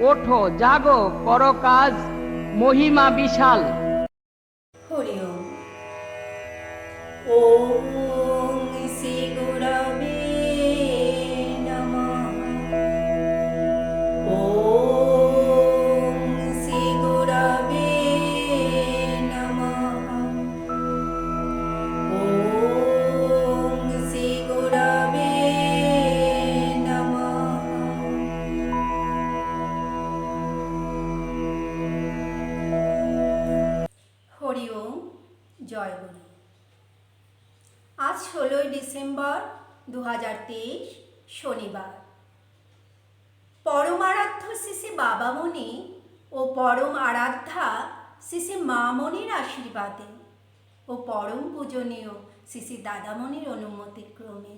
ওঠো জাগো করো কাজ, মহিমা বিশাল। হরি ওম। ওম শ্রী গুরবে নমঃ। ওম শ্রী গুরবে নমঃ। ওম শ্রী গুরবে নমঃ। হরি ওম। জয় গুরু। আজ 16ই ডিসেম্বর 2023 শনিবার। পরমারাধ্য শ্রী শ্রী বাবামণি ও পরম আরাধ্যা শ্রী শ্রী মামণির আশীর্বাদে ও পরম পূজনীয় শ্রী শ্রী দাদামণির অনুমতিক্রমে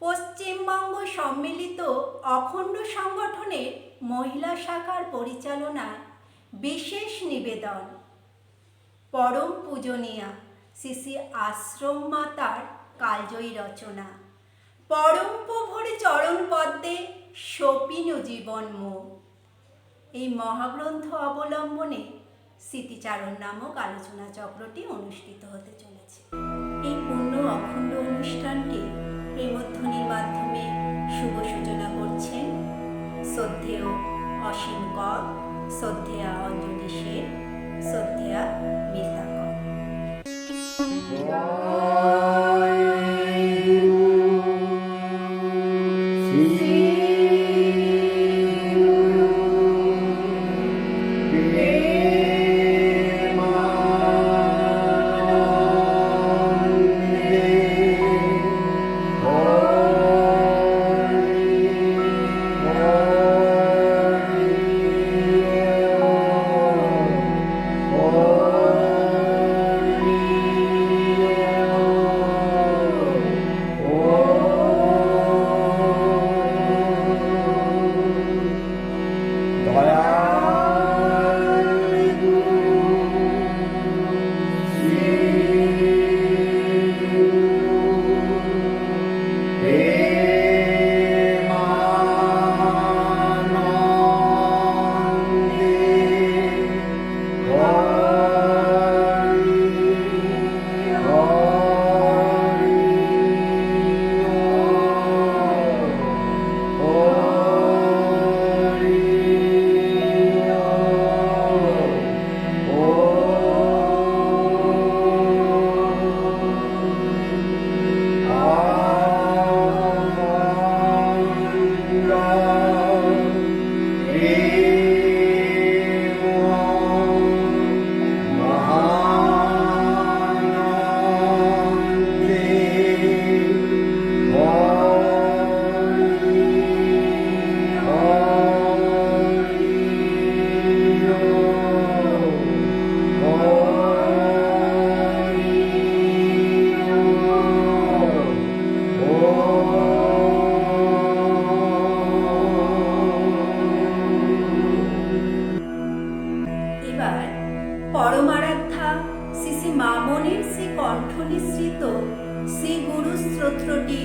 পশ্চিমবঙ্গ সম্মিলিত অখণ্ড সংগঠনের মহিলা শাখার পরিচালনায় বিশেষ নিবেদন পরম পূজনীয়া শ্রী শ্রী আশ্রম মাতার কালজয়ী রচনা পরম প্রভুর চরণ পদ্মে সপিন জীবন মোহ, এই মহাগ্রন্থ অবলম্বনে স্মৃতিচারণ নামক আলোচনা চক্রটি অনুষ্ঠিত হতে চলেছে। এই পূর্ণ অখণ্ড অনুষ্ঠানটি প্রেমধ্বনির মাধ্যমে শুভ সূচনা করছেন শ্রদ্ধেয় অসীম কর, শ্রদ্ধেয়া অঞ্জলি সেন, শ্রদ্ধেয়া মিতা কর। পরমারাধ্যা শ্রী শ্রী মামণির শ্রী কণ্ঠ নিঃসৃত শ্রী গুরু স্তোত্রটি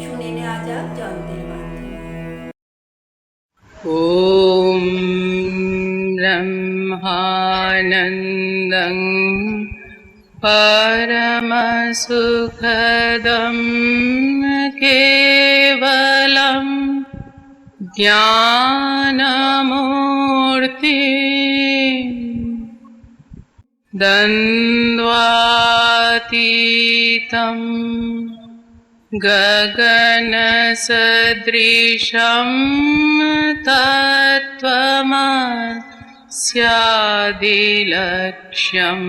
শুনে নেওয়া যাক যন্ত্রের মাধ্যমে। ওম ব্রহ্মানন্দং পরমসুখদং কেবলম জ্ঞানমূর্তি দ্বন্দ্বাতীতম গগনসদৃশম তত্ত্বমস্যাদিলক্ষ্যম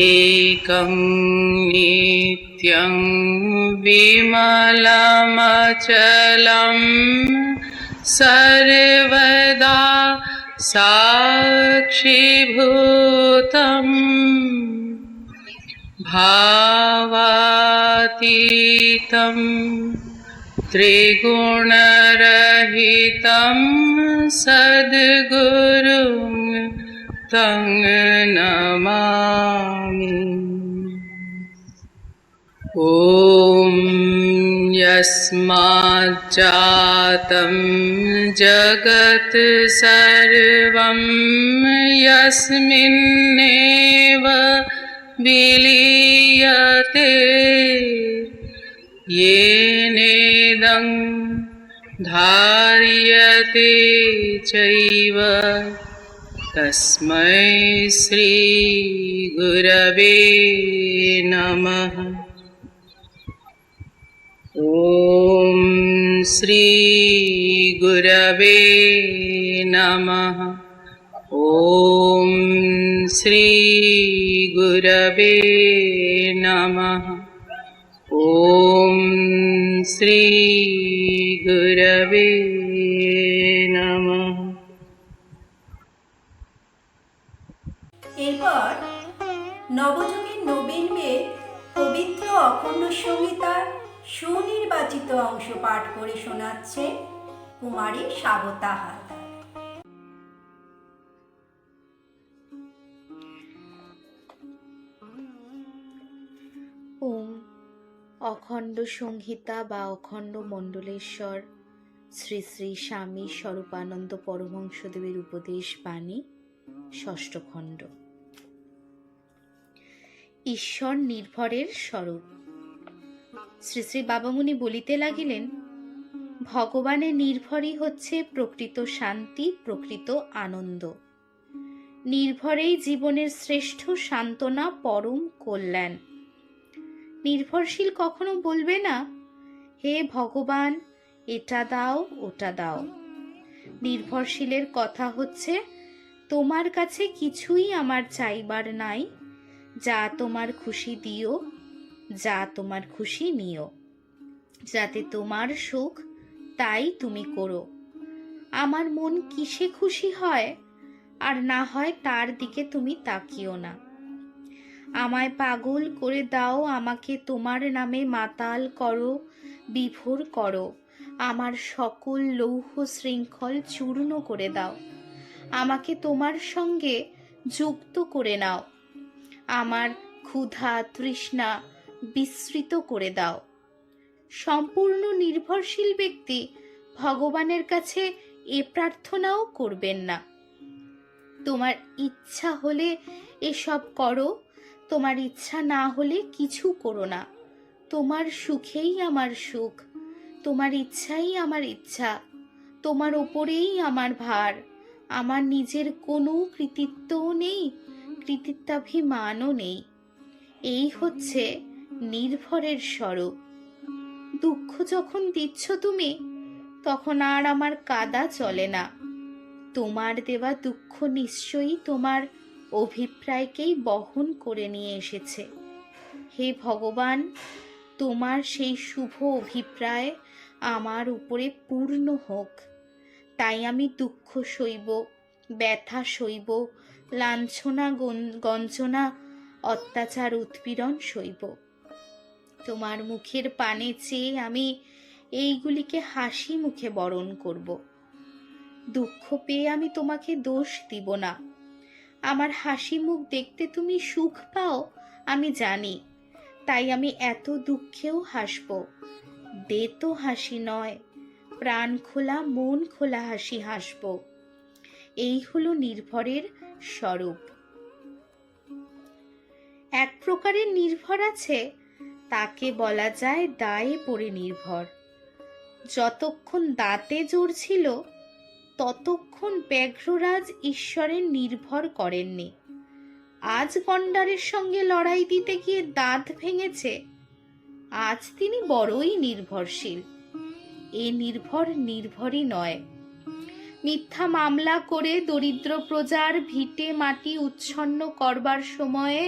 একং নিত্যং বিমলমচলম সর্বদা সাক্ষীভূতম ভাবাতীতম ত্রিগুণরহিতম সদ্গুরুং তং নমামি। ॐ यस्माज्जातं जगत् सर्वं यस्मिन्नेव विलीयते येनेदं धार्यते चैव तस्मै श्रीगुरवे नमः। ॐ श्रीगुरवे नमः। ॐ श्रीगुरवे नमः। ॐ श्रीगुरवे नमः। এরপর নবযুগের নবীন মেঘ পবিত্র অখণ্ড সংহিতার সুনির্বাচিত অংশ পাঠ করে শোনাচ্ছে কুমারী স্বাগতা হালদার। ওম অখণ্ড সংহিতা বা অখণ্ড মণ্ডলেশ্বর শ্রী শ্রী স্বামী স্বরূপানন্দ পরমহংসদেবের উপদেশ বাণী ষষ্ঠ খণ্ড। ঈশ্বর নির্ভরের স্বরূপ। শ্রী শ্রী বাবামুনি বলিতে লাগিলেন, ভগবানের নির্ভরই হচ্ছে প্রকৃত শান্তি, প্রকৃত আনন্দ। নির্ভরেই জীবনের শ্রেষ্ঠ সান্ত্বনা, পরম কল্যাণ। নির্ভরশীল কখনো বলবে না, হে ভগবান এটা দাও ওটা দাও। নির্ভরশীলের কথা হচ্ছে, তোমার কাছে কিছুই আমার চাইবার নাই, যা তোমার খুশি দিও, যা তোমার খুশি নিও, যাতে তোমার সুখ তাই তুমি করো। আমার মন কিসে খুশি হয় আর না হয় তার দিকে তুমি তাকিও না। আমায় পাগল করে দাও, আমাকে তোমার নামে মাতাল করো, বিভোর করো। আমার সকল লৌহ শৃঙ্খল চূর্ণ করে দাও। আমাকে তোমার সঙ্গে যুক্ত করে নাও। আমার ক্ষুধা তৃষ্ণা বিস্মৃত করে দাও। সম্পূর্ণ নির্ভরশীল ব্যক্তি ভগবানের কাছে এ প্রার্থনাও করবেন না, তোমার ইচ্ছা হলে এসব করো, তোমার ইচ্ছা না হলে কিছু করো না। তোমার সুখেই আমার সুখ, তোমার ইচ্ছাই আমার ইচ্ছা, তোমার ওপরেই আমার ভার। আমার নিজের কোনো কৃতিত্বও নেই, কৃতিত্বাভিমানও নেই। এই হচ্ছে নির্ভরের স্বরূপ। দুঃখ যখন দিচ্ছ তুমি, তখন আর আমার কাঁদা চলে না। তোমার দেওয়া দুঃখ নিশ্চয়ই তোমার অভিপ্রায়কেই বহন করে নিয়ে এসেছে। হে ভগবান, তোমার সেই শুভ অভিপ্রায় আমার উপরে পূর্ণ হোক। তাই আমি দুঃখ সইব, ব্যথা সইব, লাঞ্ছনা গঞ্জনা, অত্যাচার উৎপীড়ন সইব। তোমার মুখের পানে চেয়ে আমি এইগুলিকে হাসি মুখে বরণ করব। দুঃখ পেয়ে আমি তোমাকে দোষ দিব না। আমার হাসি মুখ দেখতে তুমি সুখ পাও আমি জানি, তাই আমি এত দুঃখেও হাসব। দেতো হাসি নয়, প্রাণ খোলা মন খোলা হাসি হাসব। এই হলো নির্ভরের স্বরূপ। এক প্রকারের নির্ভর আছে, তাকে বলা যায় দায়ে পড়ে নির্ভর। যতক্ষণ দাঁতে জোর ছিল, ততক্ষণ ব্যাঘ্ররাজ ঈশ্বরের নির্ভর করেননি। আজ গন্ডারের সঙ্গে লড়াই দিতে গিয়ে দাঁত ভেঙেছে, আজ তিনি বড়ই নির্ভরশীল। এ নির্ভরই নয়। মিথ্যা মামলা করে দরিদ্র প্রজার ভিটে মাটি উচ্ছন্ন করবার সময়ে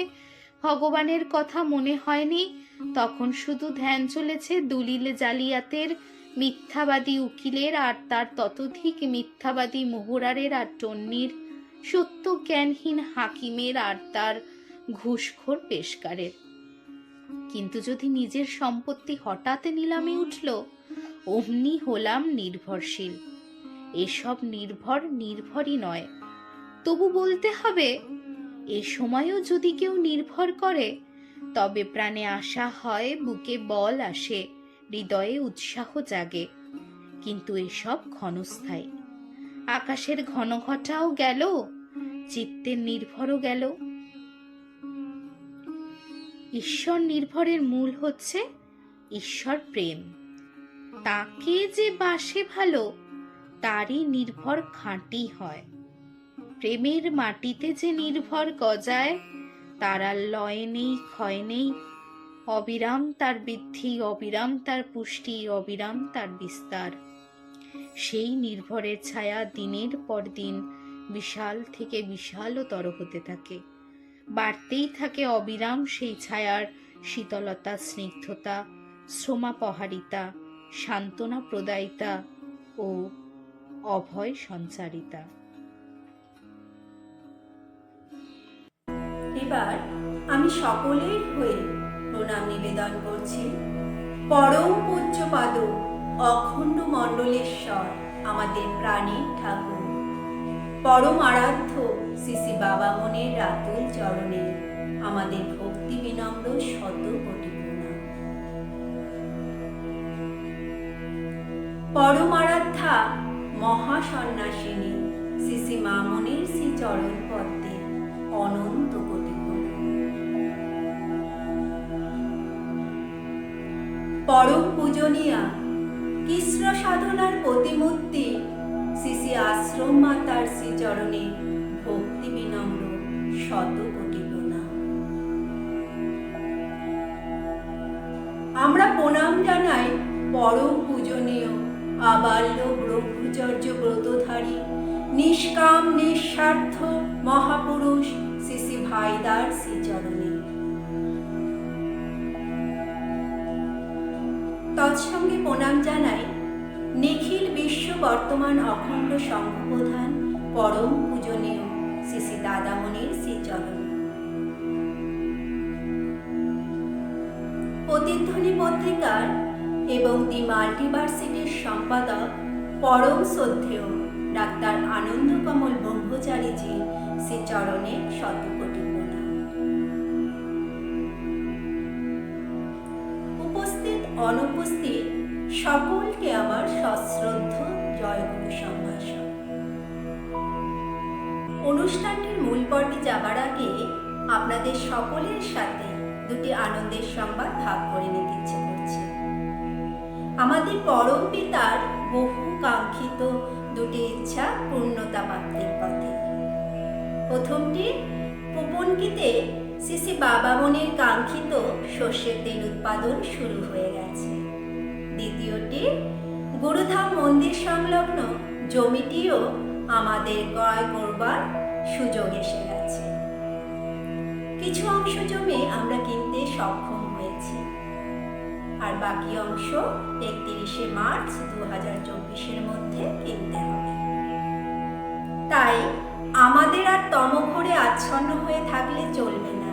ভগবানের কথা মনে হয়নি, তখন শুধু ধ্যান চলেছে দলিল জালিয়াতের, মিথ্যাবাদী উকিলের আর তার ততোধিক মিথ্যাবাদী মোহরারের আর টন্নির, সত্য জ্ঞানহীন হাকিমের আর তার ঘুষখোর পেশকারের। কিন্তু যদি নিজের সম্পত্তি হঠাৎ নিলামে উঠল, অমনি হলাম নির্ভরশীল। এসব নির্ভরই নয়। তবু বলতে হবে, এ সময়ও যদি কেউ নির্ভর করে, তবে প্রাণে আশা হয়, বুকে বল আসে, হৃদয়ে উৎসাহ জাগে। কিন্তু এসব ক্ষণস্থায়ী। আকাশের ঘন ঘটাও গেল, চিত্তের নির্ভরও গেল। ঈশ্বর নির্ভরের মূল হচ্ছে ঈশ্বর প্রেম। তাকে যে বাসে ভালো, তারই নির্ভর খাঁটি হয়। প্রেমের মাটিতে যে নির্ভর গজায়, তার আর লয় নেই, ক্ষয় নেই। অবিরাম তার বৃদ্ধি, অবিরাম তার পুষ্টি, অবিরাম তার বিস্তার। সেই নির্ভরের ছায়া দিনের পর দিন বিশাল থেকে বিশালতর হতে থাকে। বাড়তেই থাকে অবিরাম সেই ছায়ার শীতলতা, স্নিগ্ধতা, শ্রমাপহারিতা, সান্ত্বনা প্রদায়িতা ও অভয় সঞ্চারিতা। এবার আমি সকলের হয়ে প্রণাম নিবেদন করছি পরম পূজ্যপাদ অখণ্ড মণ্ডলেশ্বর আমাদের প্রাণীর ঠাকুর পরম আরাধ্য শ্রী শ্রী বাবামনের রাতুল চরণে আমাদের ভক্তি বিনম্র শত কোটি প্রণাম। পরম আরাধ্যা মহাসন্ন্যাসিনী শ্রী শ্রী মামনের শ্রী চরণ পদ্মে অনন্ত কোটি প্রণাম। পরম পূজনীয়া কৃষ্ণ সাধনার প্রতিমূর্তি শ্রী শ্রী আশ্রম মাতার শ্রীচরণে ভক্তি বিনম্র শত কোটি প্রণাম। আমরা প্রণাম জানাই পরম পূজনীয় আবাল্য ব্রহ্মচর্য ব্রতধারী নিষ্কাম নিঃস্বার্থ মহাপুরুষ শ্রী শ্রী ভাইদার শ্রীচরণে। তৎসঙ্গে প্রণাম জানাই নিখিল বিশ্ব বর্তমান অখণ্ড সংঘ প্রধান পরম পূজনীয় শ্রী শ্রী দাদামণির শ্রীচরণ। প্রতিধ্বনি পত্রিকার এবং দি মাল্টিভার্সিটির সম্পাদক পরম শ্রদ্ধেয় ডাক্তার আনন্দকমল ব্রহ্মচারীজি শ্রীচরণে শত কোটি প্রণাম। উপস্থিত অনুপস্থিত সকলকে আমার সশ্রদ্ধ জয়গুরু সম্ভাষণ। অনুষ্ঠানটির মূল পর্বে যাবার আগে আপনাদের সকলের সাথে দুটি আনন্দের সংবাদ ভাগ করে নিতে ইচ্ছে করছে। আমাদের পরম পিতার বহু কাঙ্ক্ষিত দুটি ইচ্ছা পূর্ণতা প্রাপ্তির পথে। প্রথমটি, পুপনকিতে শ্রী শ্রী বাবামনির কাঙ্ক্ষিত সর্ষের তেল উৎপাদন শুরু হয়ে গেছে। দ্বিতীয়টি, গুরুধাম মন্দির সংলগ্ন জমিটিও আমাদের ক্রয় করবার সুযোগ এসে গেছে। কিছু অংশ জমি আমরা কিনতে সক্ষম হয়েছি, আর বাকি অংশ 31শে মার্চ 2024-এর মধ্যে কিনতে হবে। তাই আমাদের আর তমঘরে আচ্ছন্ন হয়ে থাকলে চলবে না।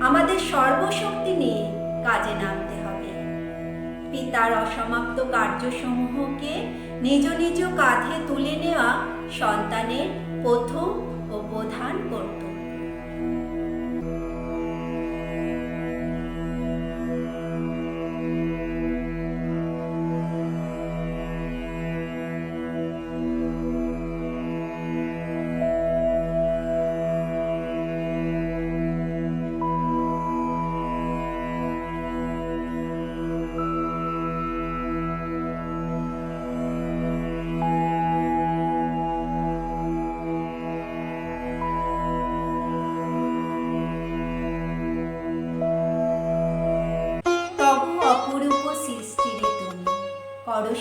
আমাদের সর্বশক্তি নিয়ে কাজে নামতে হবে। পিতার অসমাপ্ত কার্যসমূহকে নিজ নিজ কাঁধে তুলে নেওয়া সন্তানের প্রথম ও প্রধান কর্তব্য।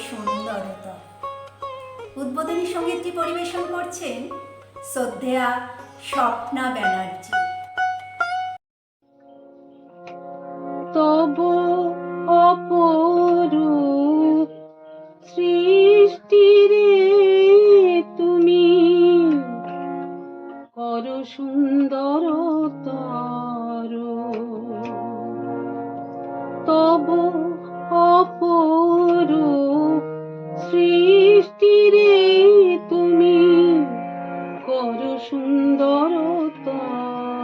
সুন্দরতা। উদ্বোধনী সঙ্গীতটি পরিবেশন করছেন শ্রদ্ধেয়া স্বপ্না ব্যানার্জি। তব অপরূপ সৃষ্টিরে তুমি কর সুন্দরতর, তব অপরূপ সৃষ্টিরে তুমি কর সুন্দরতর।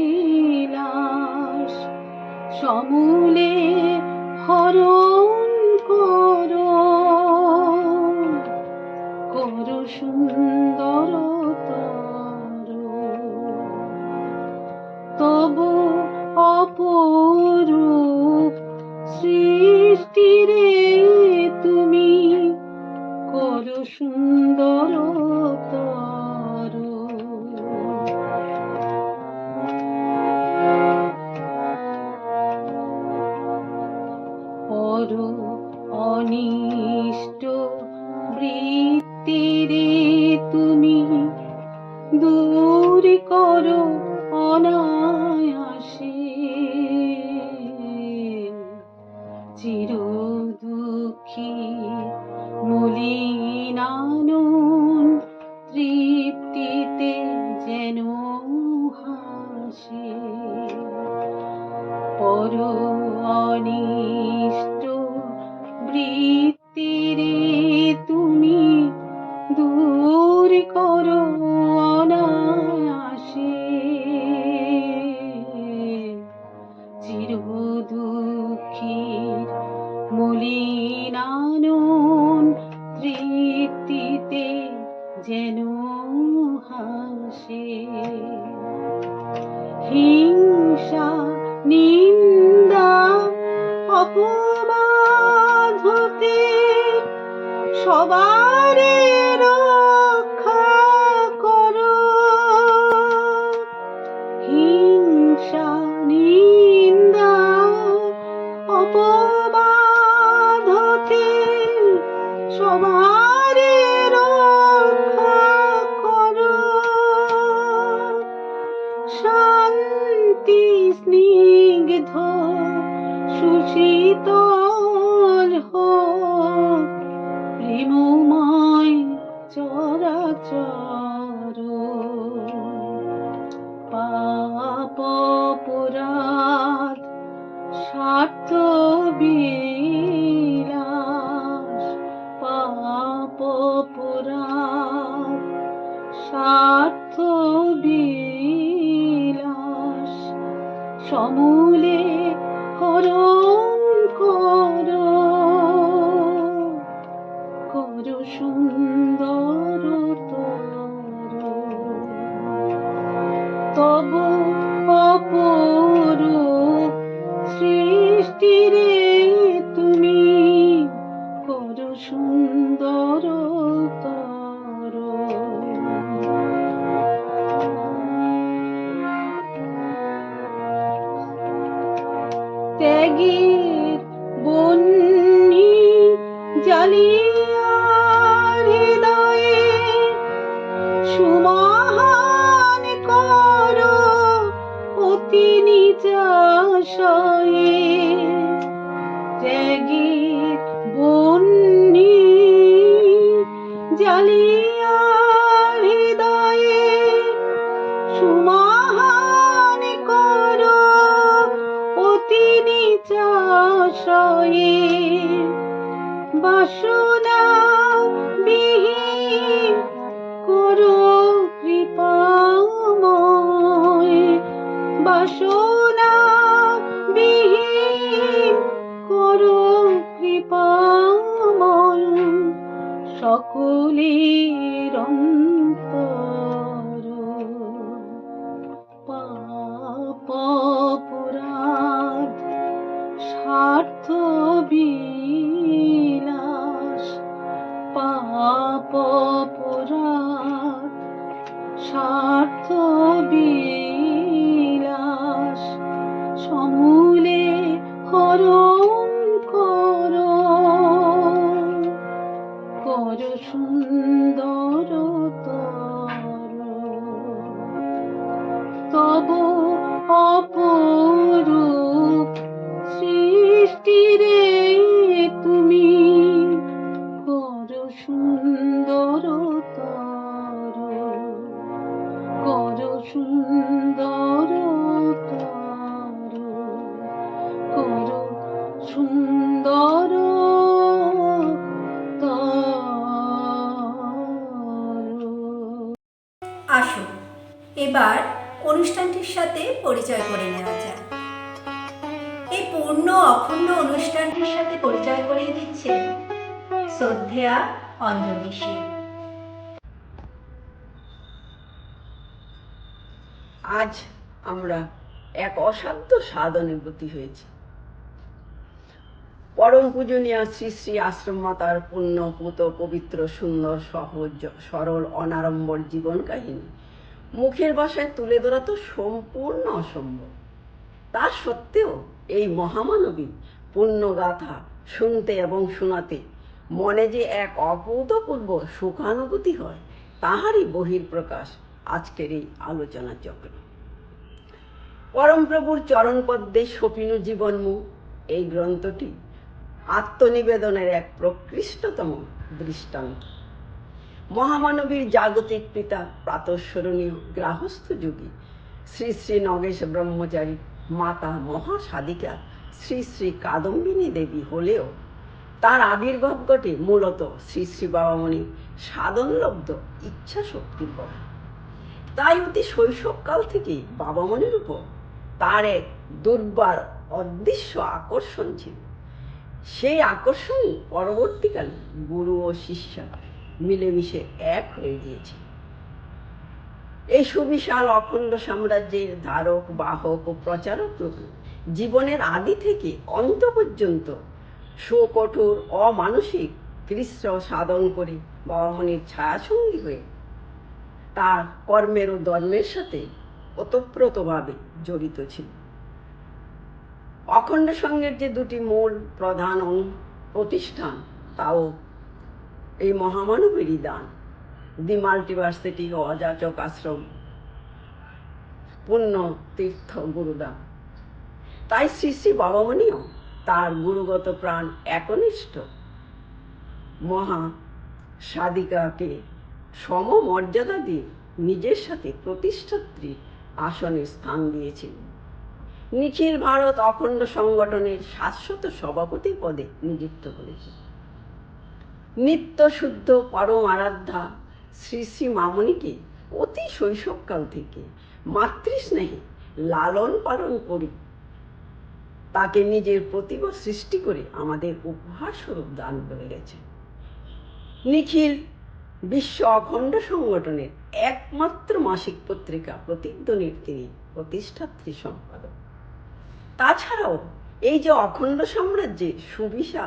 বিলাস সমূলে হরণ করো, করো সুন্দরতর তবু অপরূপ সৃষ্টিরে তুমি, করো সুন্দরতর। পর অনিষ্ট বৃত্তিরে তুমি দূর করো অনায়াসে, চির দুঃখী মলিনানন তৃপ্তিতে যেন হাসে। পর অনিষ্ট বৃত্তিরে তুমি দূর করো অনায়াসে, চির দুঃখীর মলিনানন তৃপ্তিতে যেন হাসে। হিংসা নিন্দা অপবাদ হতে সবারে রক্ষা করো, হিংসা নিন্দা অপবাদ হতে সবারে রক্ষা করো, শান্তি স্নিগ্ধ সুশীতল হোক প্রেমময় চরাচর, পাপ অপরাধ স্বার্থ বিলাস, পাপ অপরাধ স্বার্থ বিলাস সমূলে হরণ করো, করো সুন্দরতর তবু অপরূপ সৃষ্টিরে তুমি, করো সুন্দরতর। ত্যাগের বহ্নি জ্বালিয়া হৃদয়ে সুমহান করো অতি নিচাশয়ে, ত্যাগের বহ্নি জ্বালিয়া হৃদয়ে সুমহান করো অতি নিচাশয়ে, বাসনা বিহীন করো কৃপাময়, বাসনা বিহীন করো কৃপাময় সকলের অন্তর, পাপ অপরাধ স্বার্থ বিলাস, পাপ অপরাধ স্বার্থ বিলাস সমূলে হরণ করো, করো সুন্দরতর তবু অপরূপ সৃষ্টিরে তুমি, করো সুন্দরতর, করো সুন্দরতর, করো সুন্দরতর। আসুন এবার অনুষ্ঠানটির সাথে পরিচয় করে নেওয়া যায়। এই পূর্ণ অখণ্ড অনুষ্ঠানটির সাথে পরিচয় করিয়ে দিচ্ছেন শ্রদ্ধেয়া অঞ্জলিশী। আজ আমরা এক অসাধ্য সাধনে ব্রতী হয়েছি। পরম পূজনীয় শ্রী শ্রী আশ্রম মাতার পুণ্য পুত পবিত্র সুন্দর সহজ সরল অনাড়ম্বর জীবন কাহিনী মুখের ভাষায় তুলে ধরা তো সম্পূর্ণ অসম্ভব। তা সত্ত্বেও এই মহামানবী পুণ্যগাথা শুনতে এবং শোনাতে মনে যে এক অভূতপূর্ব সুখানুভূতি হয়, তাহারই বহিঃপ্রকাশ আজকের এই আলোচনা চক্র। পরমপ্রভুর চরণপদ্মে সপিনু জীবনমু এই গ্রন্থটি আত্মনিবেদনের এক প্রকৃষ্টতম দৃষ্টান্ত। মহামানবীর জাগতিক পিতা প্রাতঃস্মরণীয় গৃহস্থ যোগী শ্রী শ্রী নগেশ ব্রহ্মচারী, মাতা মহাসাধিকা শ্রী শ্রী কাদম্বিনী দেবী হলেও তার আবির্ভাব ঘটে মূলত শ্রী শ্রী বাবামণির সাধনলব্ধ ইচ্ছা শক্তির পর। তাই অতি শৈশবকাল থেকেই বাবামণির উপর তার এক দুর্বার অদৃশ্য আকর্ষণ ছিল। সেই আকর্ষণ পরবর্তীকালে গুরু ও শিষ্যা মিলেমিশে এক হয়ে গিয়েছে। এই সুবিশাল অখণ্ড সাম্রাজ্যের ধারক, বাহক ও প্রচারক প্রভু জীবনের আদি থেকে অন্ত পর্যন্ত সুকঠোর অমানসিক কৃষ্ণ সাধন করে বাবামণির ছায়াসঙ্গী হয়ে তার কর্মের ও ধর্মের সাথে ওতপ্রোতভাবে জড়িত ছিল। অখণ্ড সঙ্গের যে দুটি মূল প্রধান প্রতিষ্ঠান, তাও এই মহামানবেরই দান, দি মাল্টিভার্সিটি ও অযাচক আশ্রম, পুণ্য তীর্থ গুরুদাম। তাই শ্রী শ্রী বাবামণিও তার গুরুগত প্রাণ একনিষ্ঠ মহা সাধিকাকে সমমর্যাদা দিয়ে নিজের সাথে প্রতিষ্ঠাত্রীর আসনে স্থান দিয়েছিলেন। নিখিল ভারত অখণ্ড সংগঠনের শাশ্বত সভাপতি পদে নিযুক্ত করেছেন। নিত্য শুদ্ধ পরম আরাধ্যা শ্রী শ্রী মামণিকে অতি শৈশবকাল থেকে মাতৃস্নেহে লালন পালন করি তাকে নিজের প্রতিভা সৃষ্টি করে আমাদের উপহার স্বরূপ দান করে গেছে। নিখিল বিশ্ব অখণ্ড সংগঠনের একমাত্র মাসিক পত্রিকা প্রতিধ্বনির তিনি প্রতিষ্ঠাত্রী সম্পাদক। তাছাড়াও এই যে অখণ্ড সাম্রাজ্যে সুবিশা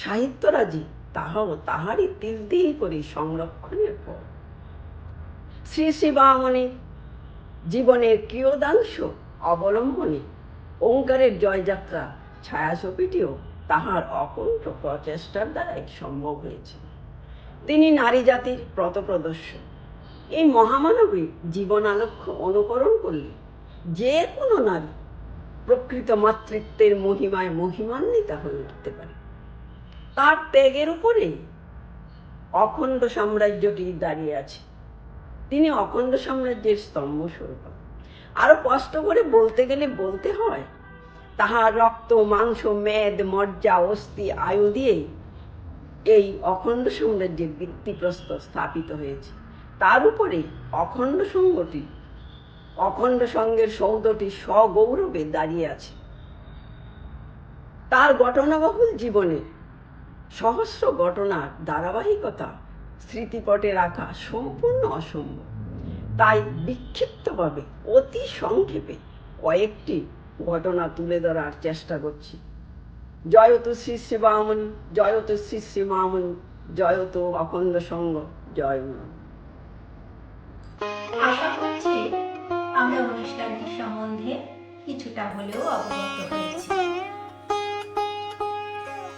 সাহিত্যরাজি, তাহাও তাহারই তীর্দিল করে সংরক্ষণের পর শ্রী শ্রী বাবামণি জীবনের কিয়দাংশ অবলম্বনে ওঙ্কারের জয়যাত্রা ছায়াছবিটিও তাহার অকুণ্ঠ প্রচেষ্টার দ্বারাই সম্ভব হয়েছে। তিনি নারী জাতির পথপ্রদর্শক। এই মহামানবী জীবন আলক্ষ্য অনুকরণ করলে যে কোনো নারী প্রকৃত মাতৃত্বের মহিমায় মহিমান্বিতা হয়ে উঠতে পারে। তার ত্যাগের উপরে অখণ্ড সাম্রাজ্যটি দাঁড়িয়ে আছে। তিনি অখণ্ড সাম্রাজ্যের স্তম্ভস্বরূপ। আরো কষ্ট করে বলতে গেলে বলতে হয়, তাহার রক্ত, মাংস, মেদ, মজ্জা, অস্থি, আয়ু দিয়েই এই অখণ্ড সাম্রাজ্যের ভিত্তিপ্রস্তর স্থাপিত হয়েছে। তার উপরে অখণ্ড সংঘটি, অখণ্ড সঙ্গের সৌধটি সগৌরবে দাঁড়িয়ে আছে। তার ঘটনাবহুল জীবনে সহস্র ঘটনার ধারাবাহিকতা স্মৃতিপটে রাখা সম্পূর্ণ অসম্ভব। তাই বিক্ষিপ্তভাবে অতি সংক্ষেপে কয়েকটি ঘটনা তুলে ধরার চেষ্টা করছি। জয়তু শ্রী শ্রী বামণি, জয়তু শ্রী শ্রী মামণি, জয়তু অখণ্ড সঙ্গ, জয় মা। আশা করছি আমরা অনুষ্ঠানটির সম্বন্ধে কিছুটা হলেও অবগত হয়েছি।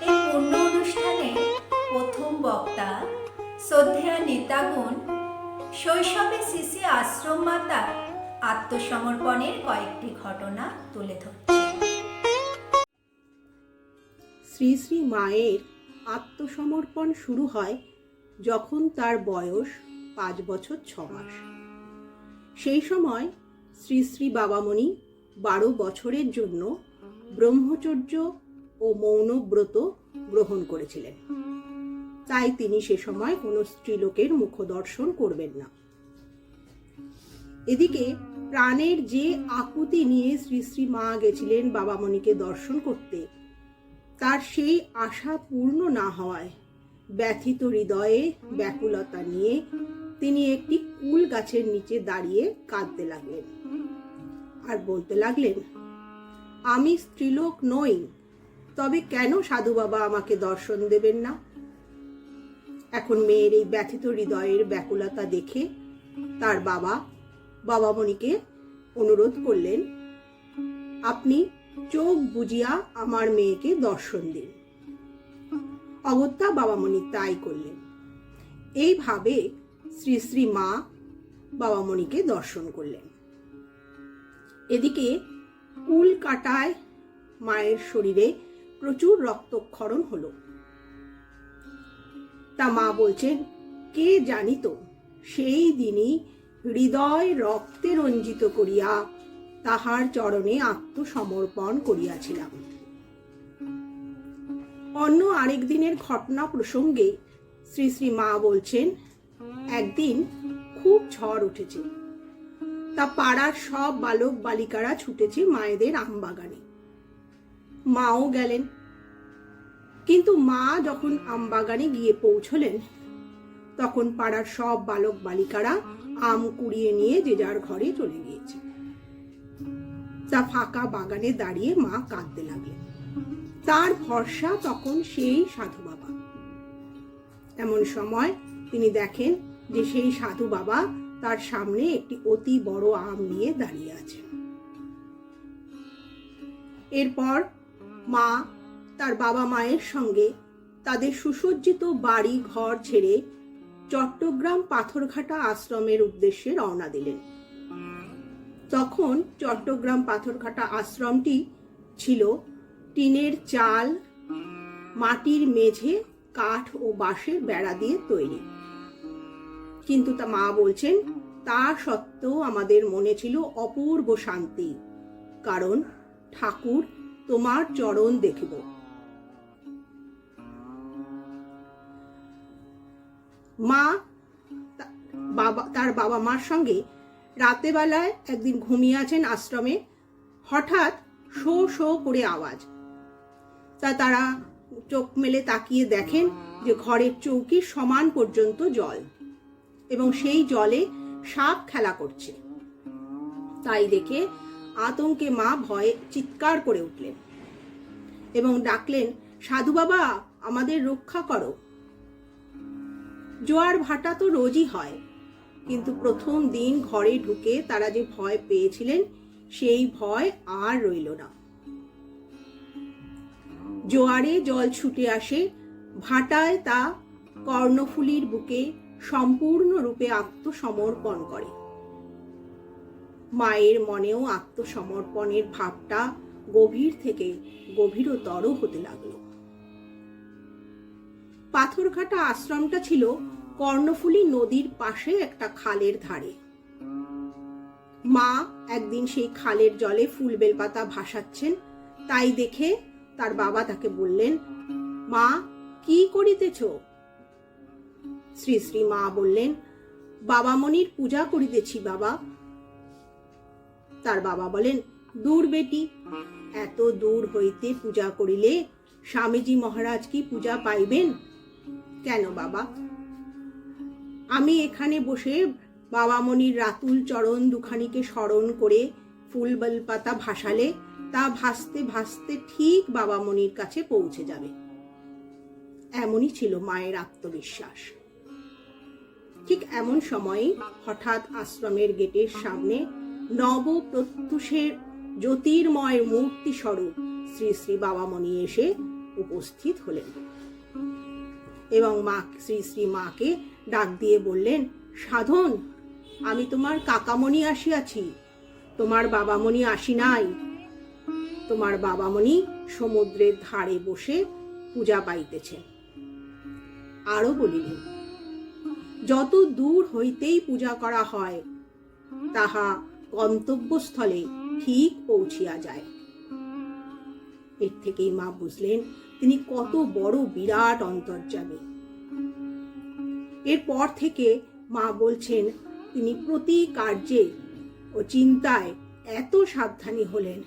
এই পূর্ণ অনুষ্ঠানে প্রথম বক্তা শ্রদ্ধেয়া নিতাগুণ শৈশবে শ্রী শ্রী আশ্রম মাতার আত্মসমর্পণের কয়েকটি ঘটনা তুলে ধরছে। শ্রী শ্রী মায়ের আত্মসমর্পণ শুরু হয় যখন তার বয়স 5 বছর 6 মাস। সেই সময় শ্রী শ্রী বাবামণি 12 বছরের জন্য ব্রহ্মচর্য ও মৌন ব্রত গ্রহণ করেছিলেন। তাই তিনি সে সময় কোনো স্ত্রীলোকের মুখদর্শন করবেন না। এদিকে প্রাণের যে আকুতি নিয়ে শ্রী শ্রী মা গেছিলেন বাবামণিকে দর্শন করতে, তার সেই আশা পূর্ণ না হওয়ায় ব্যথিত হৃদয়ে ব্যাকুলতা নিয়ে তিনি একটি কুল গাছের নিচে দাঁড়িয়ে কাঁদতে লাগলেন আর বলতে লাগলেন, আমি স্ত্রীলোক নই, তবে কেন সাধু বাবা আমাকে দর্শন দেবেন না? এখন মেয়ের এই ব্যথিত হৃদয়ের ব্যাকুলতা দেখে তার বাবা বাবামণিকে অনুরোধ করলেন, আপনি চোখ বুজিয়া আমার মেয়েকে দর্শন দিন। অগত্যা বাবামণি তাই করলেন। এইভাবে শ্রী শ্রী মা বাবামণিকে দর্শন করলেন। এদিকে কুল কাটায় মায়ের শরীরে প্রচুর রক্তক্ষরণ হলো। তা মা বলছেন, কে জানিত সেই দিনই হৃদয় রক্তে রঞ্জিত করিয়া তাহার চরণে আত্মসমর্পণ করিয়াছিলাম। অন্য আরেক দিনের ঘটনা প্রসঙ্গে শ্রী শ্রী মা বলছেন, একদিন খুব ঝড় উঠেছে। তা পাড়ার সব বালক বালিকারা ছুটেছে মায়েদের আমবাগানে। মাও গেলেন। কিন্তু মা যখন আমবাগানে গিয়ে পৌঁছলেন, তখন পাড়ার সব বালক বালিকারা আম কুড়িয়ে নিয়ে যে যার ঘরে চলে গিয়েছে। তা ফাঁকা বাগানে দাঁড়িয়ে মা কাঁদতে লাগলেন। তার ভরসা তখন সেই সাধু বাবা। এমন সময় তিনি দেখেন যে সেই সাধু বাবা তার সামনে একটি অতি বড় আম নিয়ে দাঁড়িয়ে আছেন। এরপর মা তার বাবা মায়ের সঙ্গে তাদের সুসজ্জিত বাড়ি ঘর ছেড়ে চট্টগ্রাম পাথরঘাটা আশ্রমের উদ্দেশ্যে রওনা দিলেন। তখন চট্টগ্রাম পাথরঘাটা আশ্রমটি ছিল টিনের চাল, মাটির মেঝে, কাঠ ও বাঁশের বেড়া দিয়ে তৈরি। কিন্তু তা মা বলছেন, তা সত্ত্বেও আমাদের মনে ছিল অপূর্ব শান্তি, কারণ ঠাকুর তোমার চরণ দেখব। মা তার বাবা মার সঙ্গে রাতে বেলায় একদিন ঘুমিয়ে আছেন আশ্রমে। হঠাৎ শো শো করে আওয়াজ। তারা চোখ মেলে তাকিয়ে দেখেন যে ঘরের চৌকির সমান পর্যন্ত জল, এবং সেই জলে সাপ খেলা করছে। তাই দেখে আতঙ্কে মা ভয়ে চিৎকার করে উঠলেন এবং ডাকলেন, সাধু বাবা, আমাদের রক্ষা করো। জোয়ার ভাটা তো রোজই হয়, কিন্তু প্রথম দিন ঘরে ঢুকে তারা যে ভয় পেয়েছিলেন, সেই ভয় আর রইল না। জোয়ারে জল ছুটে আসে, ভাটায় তা কর্ণফুলীর বুকে সম্পূর্ণরূপে আত্মসমর্পণ করে। মায়ের মনেও আত্মসমর্পণের ভাবটা গভীর থেকে গভীরতর হতে লাগলো। পাথরঘাটা আশ্রমটা ছিল কর্ণফুলী নদীর পাশে একটা খালের ধারে। মা একদিন সেই খালের জলে ফুল বেলপাতা ভাসাচ্ছেন। তাই দেখে তার বাবা তাকে বললেন, মা, কি করিতেছ? শ্রী শ্রী মা বললেন, বাবামণির পূজা করিতেছি বাবা। তার বাবা বলেন, দূর বেটি, এত দূর হইতে পূজা করিলে স্বামীজি মহারাজ কি পূজা পাইবেন? কেন বাবা? আমি এখানে বসে বাবামণির রাতুল চরণ দুখানিকে স্মরণ করে ফুল বেলপাতা ভাসালে তা ভাসতে ভাসতে ঠিক বাবামণির কাছে পৌঁছে যাবে। এমনই ছিল মায়ের আত্মবিশ্বাস। ঠিক এমন সময় হঠাৎ আশ্রমের গেটের সামনে নব প্রত্যুষের জ্যোতির্ময় মূর্তি স্বরূপ শ্রী শ্রী বাবামণি এসে উপস্থিত হলেন এবং মা শ্রী শ্রী মাকে ডাক দিয়ে বললেন, সাধন, আমি তোমার কাকামণি আসিয়াছি, তোমার বাবামণি আসি নাই। তোমার বাবামণি সমুদ্রের ধারে বসে পূজা পাইতেছে। আরো বলিলেন, যত দূর হইতেই পূজা করা হয়, তাহা গন্তব্যস্থলে ঠিক পৌঁছিয়া যায়। এর থেকেই মা বুঝলেন তিনি কত বড় বিরাট অন্তর্যামী। এরপর থেকে মা বলছেন তিনি প্রতি কার্যে ও চিন্তায় এত সাবধানী হলেন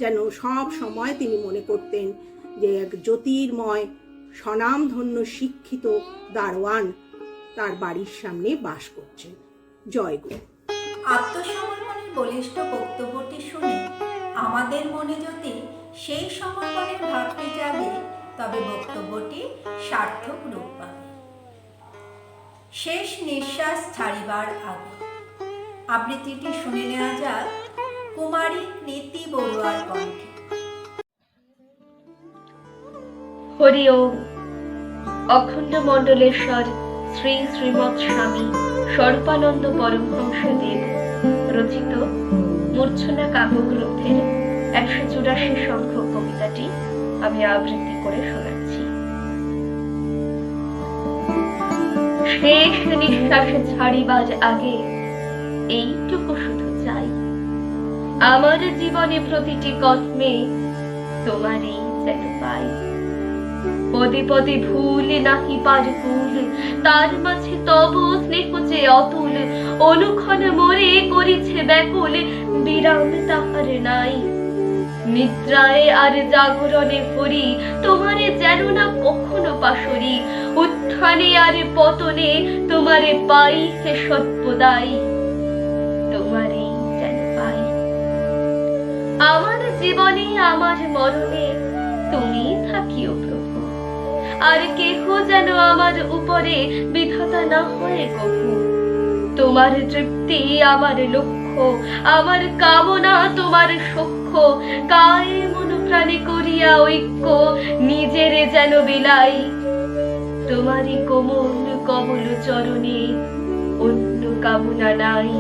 যেন সব সময় তিনি মনে করতেন যে এক জ্যোতির্ময় স্বনামধন্য শিক্ষিত দারোয়ান তার বাড়ির সামনে বাস করছেন। জয় গুরু। আত্মসমর্পণের বলিষ্ঠ বক্তব্যটি শুনে আমাদের মনে যদি সেই সমর্পণের ভাবটি জাগে, তবে বক্তব্যটি সার্থক রূপ পাবে। শেষ নিঃশ্বাস ছাড়িবার আগে আবৃত্তিটি শুনে নেওয়া যাক কুমারী কৃতি বড়ুয়ার কণ্ঠে। হরি ওম। অখণ্ড মণ্ডলেশ্বর শ্রী শ্রীমৎ স্বামী স্বরূপানন্দ পরমহংসদেব রচিত মূর্ছনা কাব্যগ্রন্থের 184 সংখ্যক কবিতাটি আমি আবৃত্তি করে শোনাচ্ছি। শেষ নিঃশ্বাস ছাড়িবার আগে এইটুকু শুধু চাই, আমার জীবনে প্রতিটি কর্মে তোমারই যেন পাই। পদে পদে ভুল নাহি পার কুল, তার মাঝে তব স্নেহ যে অতুল, অনুক্ষণ মোরে করিছে ব্যাকুল, বিরাম তাহার নাই। নিদ্রায় আর জাগরণে ফরি, তোমারে যেন না কখনো পাশরি, উত্থানে আর পতনে তোমারে পাই হে সর্বদাই, তোমারে যেন পাই। আমার জীবনে আমার মরণে তুমি থাকিও প্রভু, আর কেহ যেন আমার উপরে বিধাতা না হয় কভু। তোমার তৃপ্তি আমার লক্ষ্য, আমার কামনা তোমার সখ্য, কায়ে মন প্রাণে করিয়া ঐক্য, নিজেরে যেন বিলাই। তোমারই কোমল কমল চরণে অন্য কামনা নাই।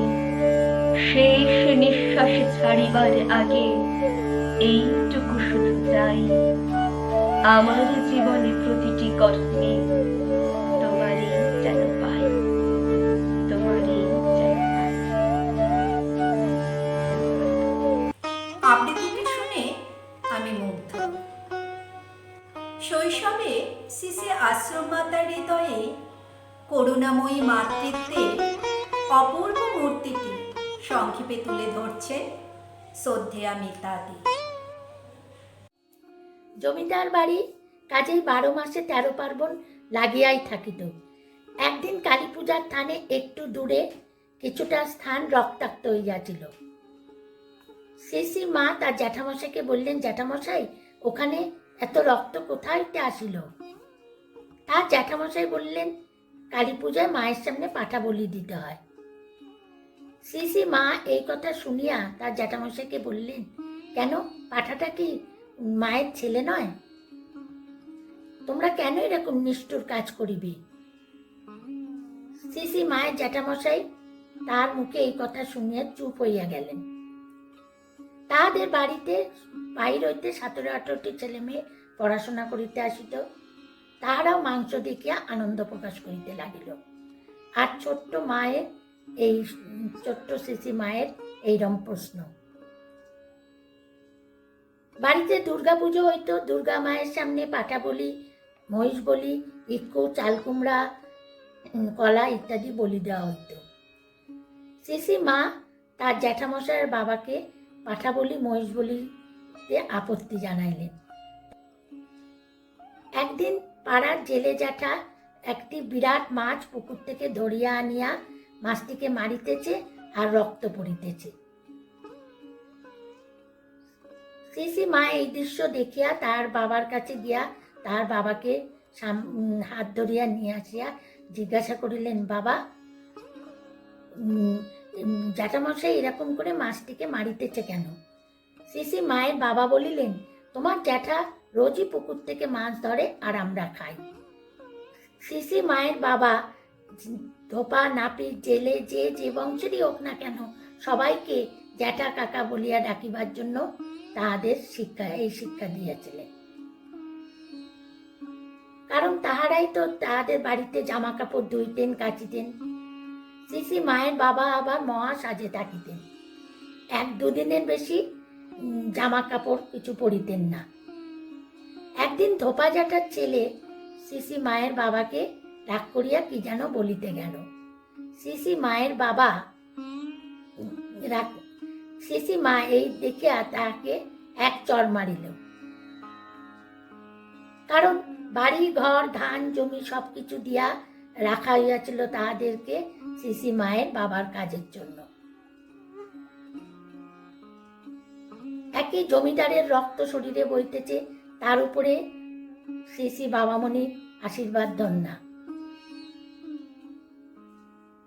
শেষ নিঃশ্বাস ছাড়িবার আগে এইটুকু শুধু চাই, আমার জীবনে প্রতিটি কর্মে তোমারই যেন পাই, তোমারই যেন পাই। আবৃত্তিটি শুনে আমি মুগ্ধ। শৈশবে শ্রী আশ্রম মাতার হৃদয়ে করুণাময়ী মাতৃত্বের অপূর্ব মূর্তিটি সংক্ষেপে তুলে ধরছেন শ্রদ্ধেয়া মিতাদি। জমিদার বাড়ি কাজেই 12 মাসে 13 পার্বণ লাগিয়াই থাকিত। একদিন কালী পূজার স্থানে একটু দূরে কিছুটা স্থান রক্তাক্ত হইয়াছিল। শ্রী মা তার জ্যাঠামশাইকে বললেন, জ্যাঠামশাই, ওখানে এত রক্ত কোথায় আসিল? তার জ্যাঠামশাই বললেন, কালী পূজায় মায়ের সামনে পাঠা বলি দিতে হয়। শ্রী মা এই কথা শুনিয়া তার জ্যাঠামশাইকে বললেন, কেন, পাঠাটা কি মায়ের ছেলে নয়? তোমরা কেন এরকম নিষ্ঠুর কাজ করিবে? শ্রী মায়ের জ্যাঠামশাই তার মুখে এই কথা শুনিয়া চুপ হইয়া গেলেন। তাহাদের বাড়িতে বাইর হইতে 17-18টি ছেলে মেয়ে পড়াশোনা করিতে আসিত। তাহারাও মাংস দেখিয়া আনন্দ প্রকাশ করিতে লাগিল। আর ছোট্ট শ্রী মায়ের এইরম প্রশ্ন। বাড়িতে দুর্গা পুজো হইতো। দুর্গা মায়ের সামনে পাঠা বলি, মহিষ বলি, ইক্কু, চাল কুমড়া, কলা ইত্যাদি বলি দেওয়া হইত। শ্রী মা তার জ্যাঠামশাইয়ের বাবাকে পাঠা বলি, মহিষ বলিতে আপত্তি জানাইলেন। একদিন পাড়ার জেলে জ্যাঠা একটি বিরাট মাছ পুকুর থেকে ধরিয়া আনিয়া মাছটিকে মারিতেছে আর রক্ত পড়িতেছে। শ্রী মা এই দৃশ্য দেখিয়া তার বাবার কাছে গিয়া তার বাবাকে হাত ধরিয়া নিয়ে আসিয়া জিজ্ঞাসা করিলেন, বাবা, জ্যাঠামশাই এরকম করে মাছটিকে মারিতেছে কেন? শ্রী মায়ের বাবা বলিলেন, তোমার জ্যাঠা রোজই পুকুর থেকে মাছ ধরে আর আমরা খাই। শ্রী মায়ের বাবা ধোপা, নাপিত, জেলে, যে বংশেরই হোক না কেন, সবাইকে জ্যাঠা কাকা বলিয়া ডাকিবার জন্য তাহাদের এই শিক্ষা দিয়েছিলেন। কারণ তাহারাই তো তাহাদের বাড়িতে জামা কাপড় ধুইতেন, কাচিতেন। শ্রী মায়ের বাবা আবার মহা সাজে থাকিতেন। 1-2 দিনের বেশি জামা কাপড় কিছু পরিতেন না। একদিন ধোপা জ্যাঠার ছেলে শ্রী মায়ের বাবাকে ডাক করিয়া কি যেন বলিতে গেল। শ্রী মায়ের বাবা শিশি মা এই দেখে তাকে এক চর মারিল। কারণ বাড়ি ঘর ধান জমি সবকিছু দিয়া রাখা হইয়াছিল তাহাদেরকে শিশি মায়ের বাবার কাজের জন্য। একই জমিদারের রক্ত শরীরে বইতেছে, তার উপরে শিশি বাবামণির আশীর্বাদ ধন্যা।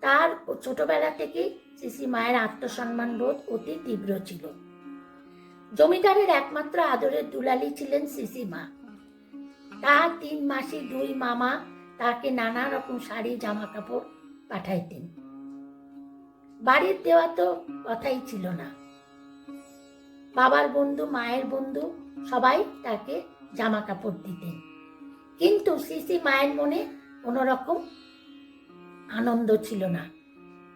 তার ছোটবেলা থেকে শিশি মায়ের আত্মসম্মান বোধ অতি তীব্র ছিল। জমিদারের একমাত্র আদরের দুলালি ছিলেন শিশি মা। তার 3 মাসি 2 মামা তাকে নানা রকম শাড়ি জামা কাপড় পাঠাইতেন। বাড়ির দেওয়া তো কথাই ছিল না। বাবার বন্ধু মায়ের বন্ধু সবাই তাকে জামা কাপড় দিতেন, কিন্তু শিশি মায়ের মনে কোনো রকম আনন্দ ছিল না।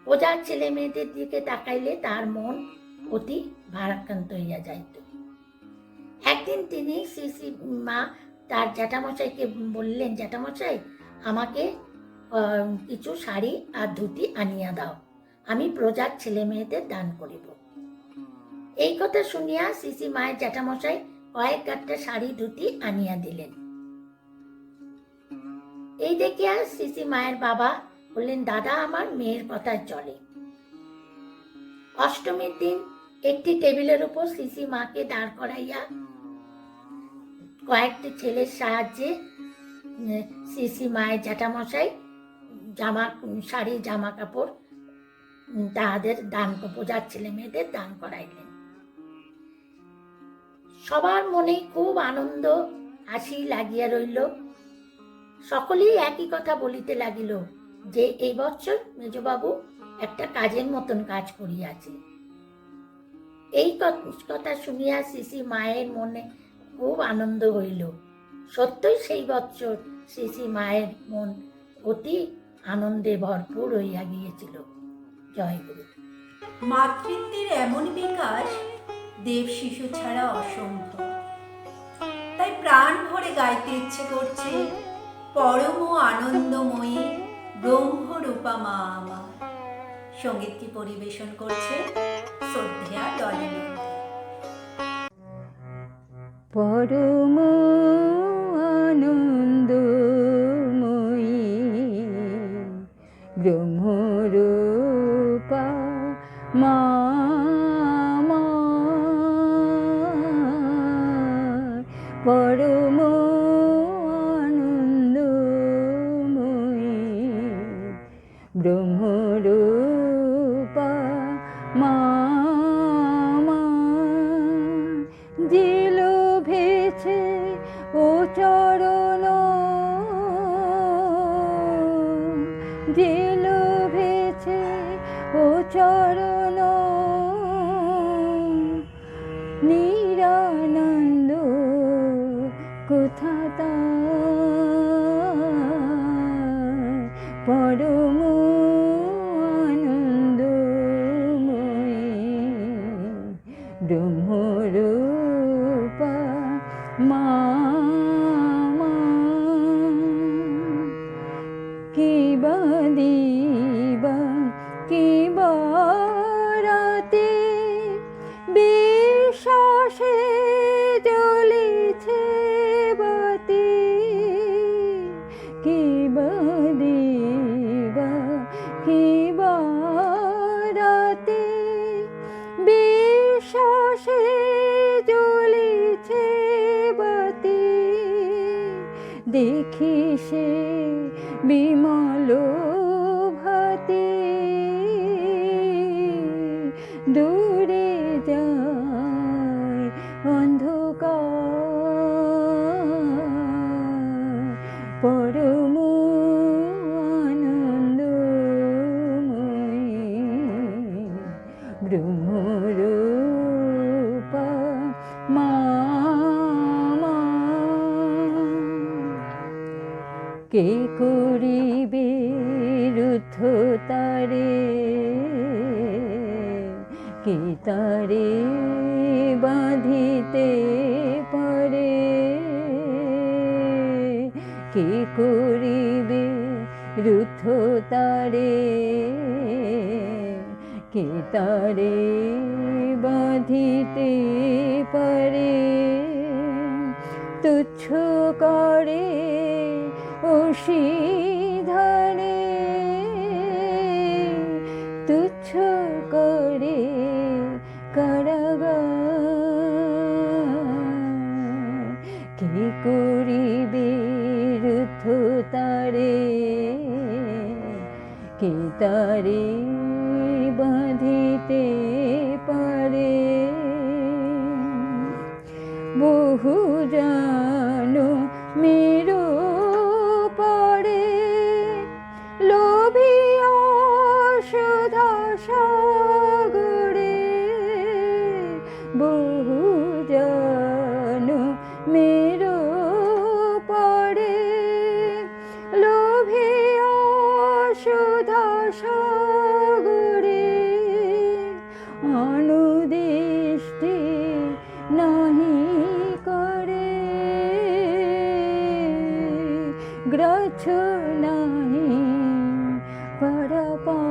প্রজার ছেলে মেয়েদের দিকে তাকাইলে তার মন অতি ভারাক্রান্ত হইয়া যাইত। একদিন তিনি শিশি মা তার জ্যাঠামশাইকে বললেন, জ্যাঠামশাই আমাকে কিছু শাড়ি আর ধুতি আনিয়া দাও, আমি প্রজার ছেলে মেয়েদের দান করিব। এই কথা শুনিয়া শিশি মায়ের জ্যাঠামশাই কয়েক গাঁটটা শাড়ি ধুতি আনিয়া দিলেন। এই দেখিয়া শিশি মায়ের বাবা বললেন, দাদা আমার মেয়ের কথায় চলে। অষ্টমীর দিন একটি টেবিলের উপর শিশি মাকে দাঁড় করাইয়া কয়েকটি ছেলের সাহায্যে শিশি মায়ের জ্যাঠামশাই শাড়ি জামা কাপড় তাহাদের দান, প্রজার ছেলে মেয়েদের দান করাইলেন। সবার মনে খুব আনন্দ হাসি লাগিয়া রইল। সকলেই একই কথা বলিতে লাগিল যে এই বছর মেজবাবু একটা কাজের মতন কাজ করিয়াছে। এই কথা শুনিয়া শিশি মায়ের মনে খুব আনন্দ হইল। সত্যই সেই বছর শিশি মায়ের মন অতি আনন্দে ভরপুর হইয়া গিয়েছিল। জয় গুরু। মাতৃত্বের এমন বিকাশ দেব শিশু ছাড়া অসম্ভব। তাই প্রাণ ভরে গাইতে ইচ্ছে করছে, পরম আনন্দময়ী ব্রহ্মরূপা মা আমার। সঙ্গীতটি পরিবেশন করছে শ্রদ্ধেয়া ডলি নন্দী। পরম আনন্দময়ী ব্রহ্মরূপা মা আমার, পরম আনন্দময়ী ব্রহ্মরূপা মা আমার, যে লোভেছে ও চরণ, যে লোভেছে ও চরণ, নিরানন্দ কোথা তার, পরম আনন্দময়ী ব্রহ্মরূপা মা আমার। কি বা দিবা কি বা রাতে বিশ্বাসে জ্বলিছে বাতি, কি বা দিবা কি বা রাতে বিশ্বাসে জ্বলিছে বাতি, দেখি সে বিমল ভাতি, দূরে যায় অন্ধকার, পরম আনন্দময়ী ব্রহ্মরূপা মা আমার। কে করিবে রুদ্ধ তারে, কি তারে বাঁধিতে পারে, কি করিবে রুদ্ধ তারে, কে তারে বাঁধিতে পারে, তুচ্ছ করে অসিধানে, তুচ্ছ করে কারাগার। কে করিবে রুদ্ধ তারে, কে তারে বাঁধিতে পারে। বহু জানো মেরু পড়ে, লোভিয়া সুধা সাগরে। বহু জানো মেরু পড়ে, লোভিয়া সুধা সাগরে। অনুদৃষ্টি নাহি করে, গ্রাহ্য নাহি পরপার।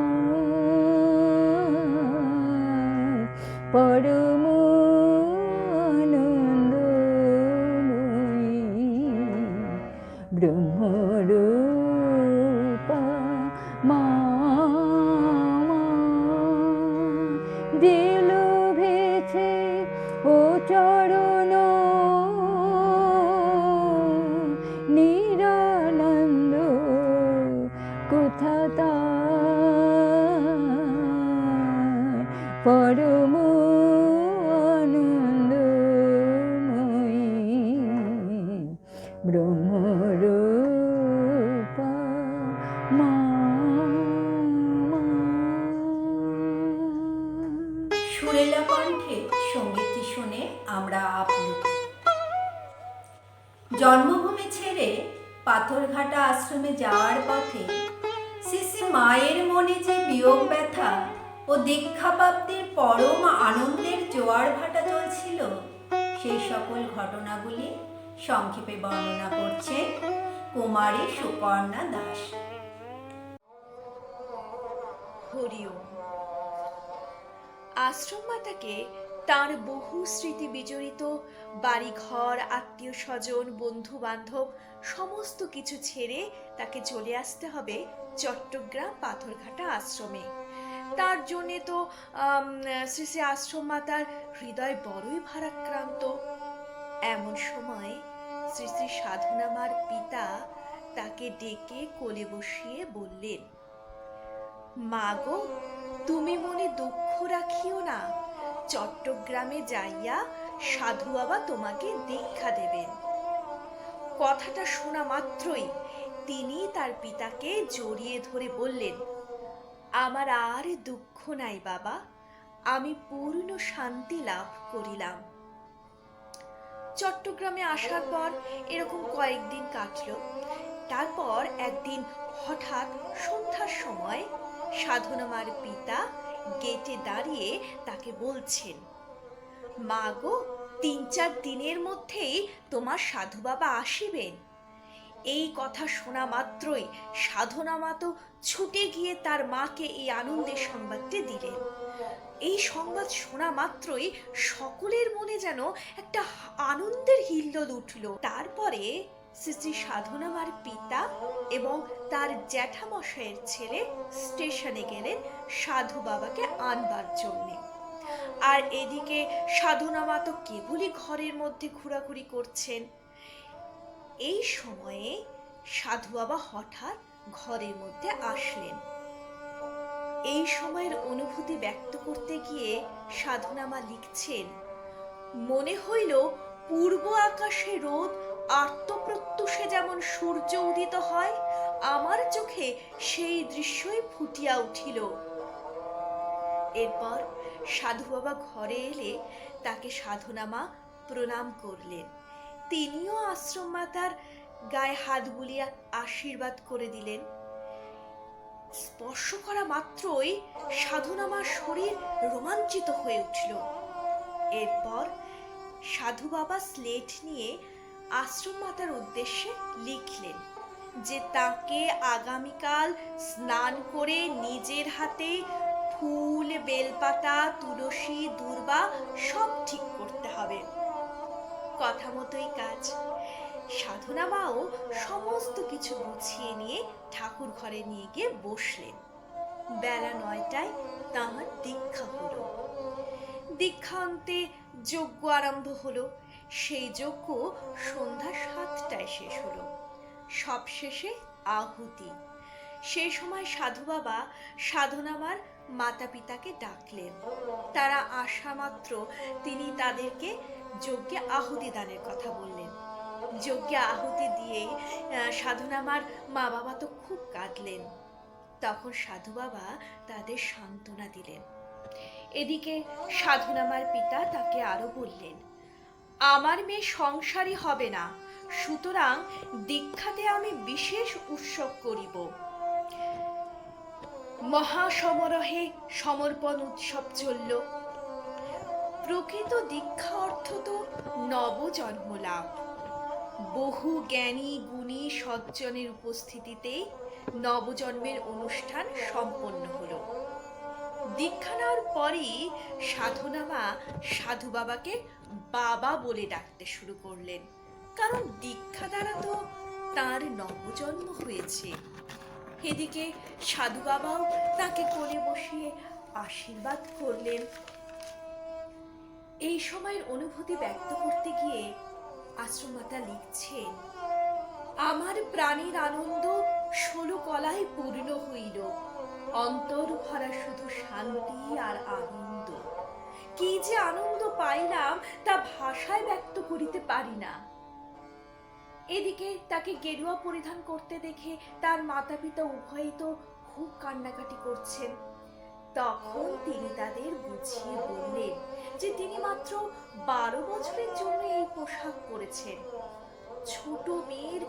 পরম আনন্দময়ী ব্রহ্মরূপা মা দিল ভেছে ও চরণ, নিরানন্দ কোথা তার। পরম আনন্দময়ী ব্রহ্মরূপা মা। সুরেলা কণ্ঠে সঙ্গীতটি শুনে আমরা আপ্লুত। জন্মভূমি ছেড়ে পাথরঘাটা আশ্রমে যাওয়ার পথে শ্রী শ্রী মায়ের মনে যে বিয়োগ ব্যথা ও দীক্ষাপ্রাপ্তির পরম আনন্দের জোয়ার ভাটা চলছিল, সেই সকল ঘটনাগুলি সংক্ষেপে বর্ণনা করছেন কুমারী সুকর্ণা দাস। হরি ওম। আশ্রম মাতাকে তার বহু স্মৃতি বিজড়িত বাড়িঘর, আত্মীয় স্বজন, বন্ধু বান্ধব সমস্ত কিছু ছেড়ে তাকে চলে আসতে হবে চট্টগ্রাম পাথরঘাটা আশ্রমে। তার জন্যে তো শ্রী শ্রী আশ্রম মাতার হৃদয় বড়ই ভারাক্রান্ত। এমন সময় শ্রী শ্রী সাধনা মার পিতা তাকে ডেকে কোলে বসিয়ে বললেন, মা গো, তুমি মনে দুঃখ রাখিও না, চট্টগ্রামে যাইয়া সাধু বাবা তোমাকে দীক্ষা দেবেন। কথাটা শোনা মাত্রই তিনি তার পিতাকে জড়িয়ে ধরে বললেন, আমার আর দুঃখ নাই বাবা, আমি পূর্ণ শান্তি লাভ করিলাম। চট্টগ্রামে আসার পর এরকম কয়েকদিন কাটলো। তারপর একদিন হঠাৎ সন্ধ্যার সময় সাধনা মার পিতা গেটে দাঁড়িয়ে তাকে বলছেন, মা গো, 3-4 দিনের মধ্যেই তোমার সাধু বাবা আসিবেন। এই কথা শোনা মাত্রই সাধনা মা তো ছুটে গিয়ে তার মাকে এই আনন্দের সংবাদটি দিলেন। এই সংবাদ শোনা মাত্রই সকলের মনে যেন একটা আনন্দের হিল্লোল উঠল। তারপরে শ্রী শ্রী সাধনা মার পিতা এবং তার জ্যাঠামশাইয়ের ছেলে স্টেশনে গেলেন সাধু বাবাকে আনবার জন্যে। আর এদিকে সাধনা মা তো কেবলই ঘরের মধ্যে ঘোরাঘুরি করছেন। এই সময়ে সাধু বাবা হঠাৎ ঘরের মধ্যে আসলেন। এই সময়ের অনুভূতি ব্যক্ত করতে গিয়ে সাধনা মা লিখছেন, মনে হইল পূর্ব আকাশে রোদ আর্তপ্রত্যুষে যেমন সূর্য উদিত হয়, আমার চোখে সেই দৃশ্যই ফুটিয়া উঠিল। এরপর সাধু বাবা ঘরে এলে তাকে সাধনা মা প্রণাম করলেন। তিনিও আশ্রম মাতার গায়ে হাত বুলিয়ে আশীর্বাদ করে দিলেন। স্পর্শ করা মাত্রই সাধনা মার শরীর রোমাঞ্চিত হয়ে উঠল। এরপর সাধু বাবা স্লেট নিয়ে আশ্রম মাতার উদ্দেশ্যে লিখলেন যে তাকে আগামীকাল স্নান করে নিজের হাতে ফুল, বেলপাতা, তুলসী, দূর্বা সব ঠিক করতে হবে। কথা মতোই কাজ। সাধনা মাও সমস্ত কিছু গুছিয়ে নিয়ে ঠাকুর ঘরে নিয়ে গিয়ে বসলেন। বেলা 9টায় তাঁর দীক্ষা হলো। দীক্ষা অন্তে যজ্ঞ আরম্ভ হলো। সেই যজ্ঞ সন্ধ্যা 7টায় শেষ হলো। সব শেষে আহুতি। সেই সময় সাধু বাবা সাধনামার মাতা পিতাকে ডাকলেন। তারা আসা মাত্র তিনি তাদেরকে যজ্ঞে আহুতি দানের কথা বললেন। যজ্ঞে আহুতি দিয়ে সাধনামার মা বাবা তো খুব কাঁদলেন। তখন সাধু বাবা তাদের সান্ত্বনা দিলেন। এদিকে সাধনামার পিতা তাকে আরো বললেন, আমার মেয়ে সংসারী হবে না, সুতরাং দীক্ষাতে আমি বিশেষ উৎসব করিব। মহাসমারোহে সমর্পণ উৎসব চলল। প্রকৃত দীক্ষা অর্থ তো নবজন্ম লাভ। বহু জ্ঞানী গুণী সজ্জনের উপস্থিতিতে নবজন্মের অনুষ্ঠান সম্পন্ন হলো। দীক্ষা নেওয়ার পরই সাধনামা সাধু বাবাকে বাবা বলে ডাকতে শুরু করলেন, কারণ দীক্ষা দ্বারা তো তার নবজন্ম হয়েছে। এদিকে সাধু বাবাও তাকে কোলে বসিয়ে আশীর্বাদ করলেন। এই সময়ের অনুভূতি ব্যক্ত করতে গিয়ে আশ্রমমাতা লিখছেন, আমার প্রাণীর আনন্দ 16 কলায় পূর্ণ হইল, অন্তর ভরা শুধু শান্তি আর আনন্দ। কি যে আনন্দ পাইলাম তা ভাষায় ব্যক্ত করিতে পারি না। এদিকে তাকে গেরুয়া পরিধান করতে দেখে তার মাতা পিতা উভয়ই তো খুব কান্নাকাটি করছেন। তখন তিনি তাদের বুঝিয়ে বললেন যে তিনি মাত্র 12 বছরের জন্য এই পোশাক পরেছেন। ছোট মেয়ের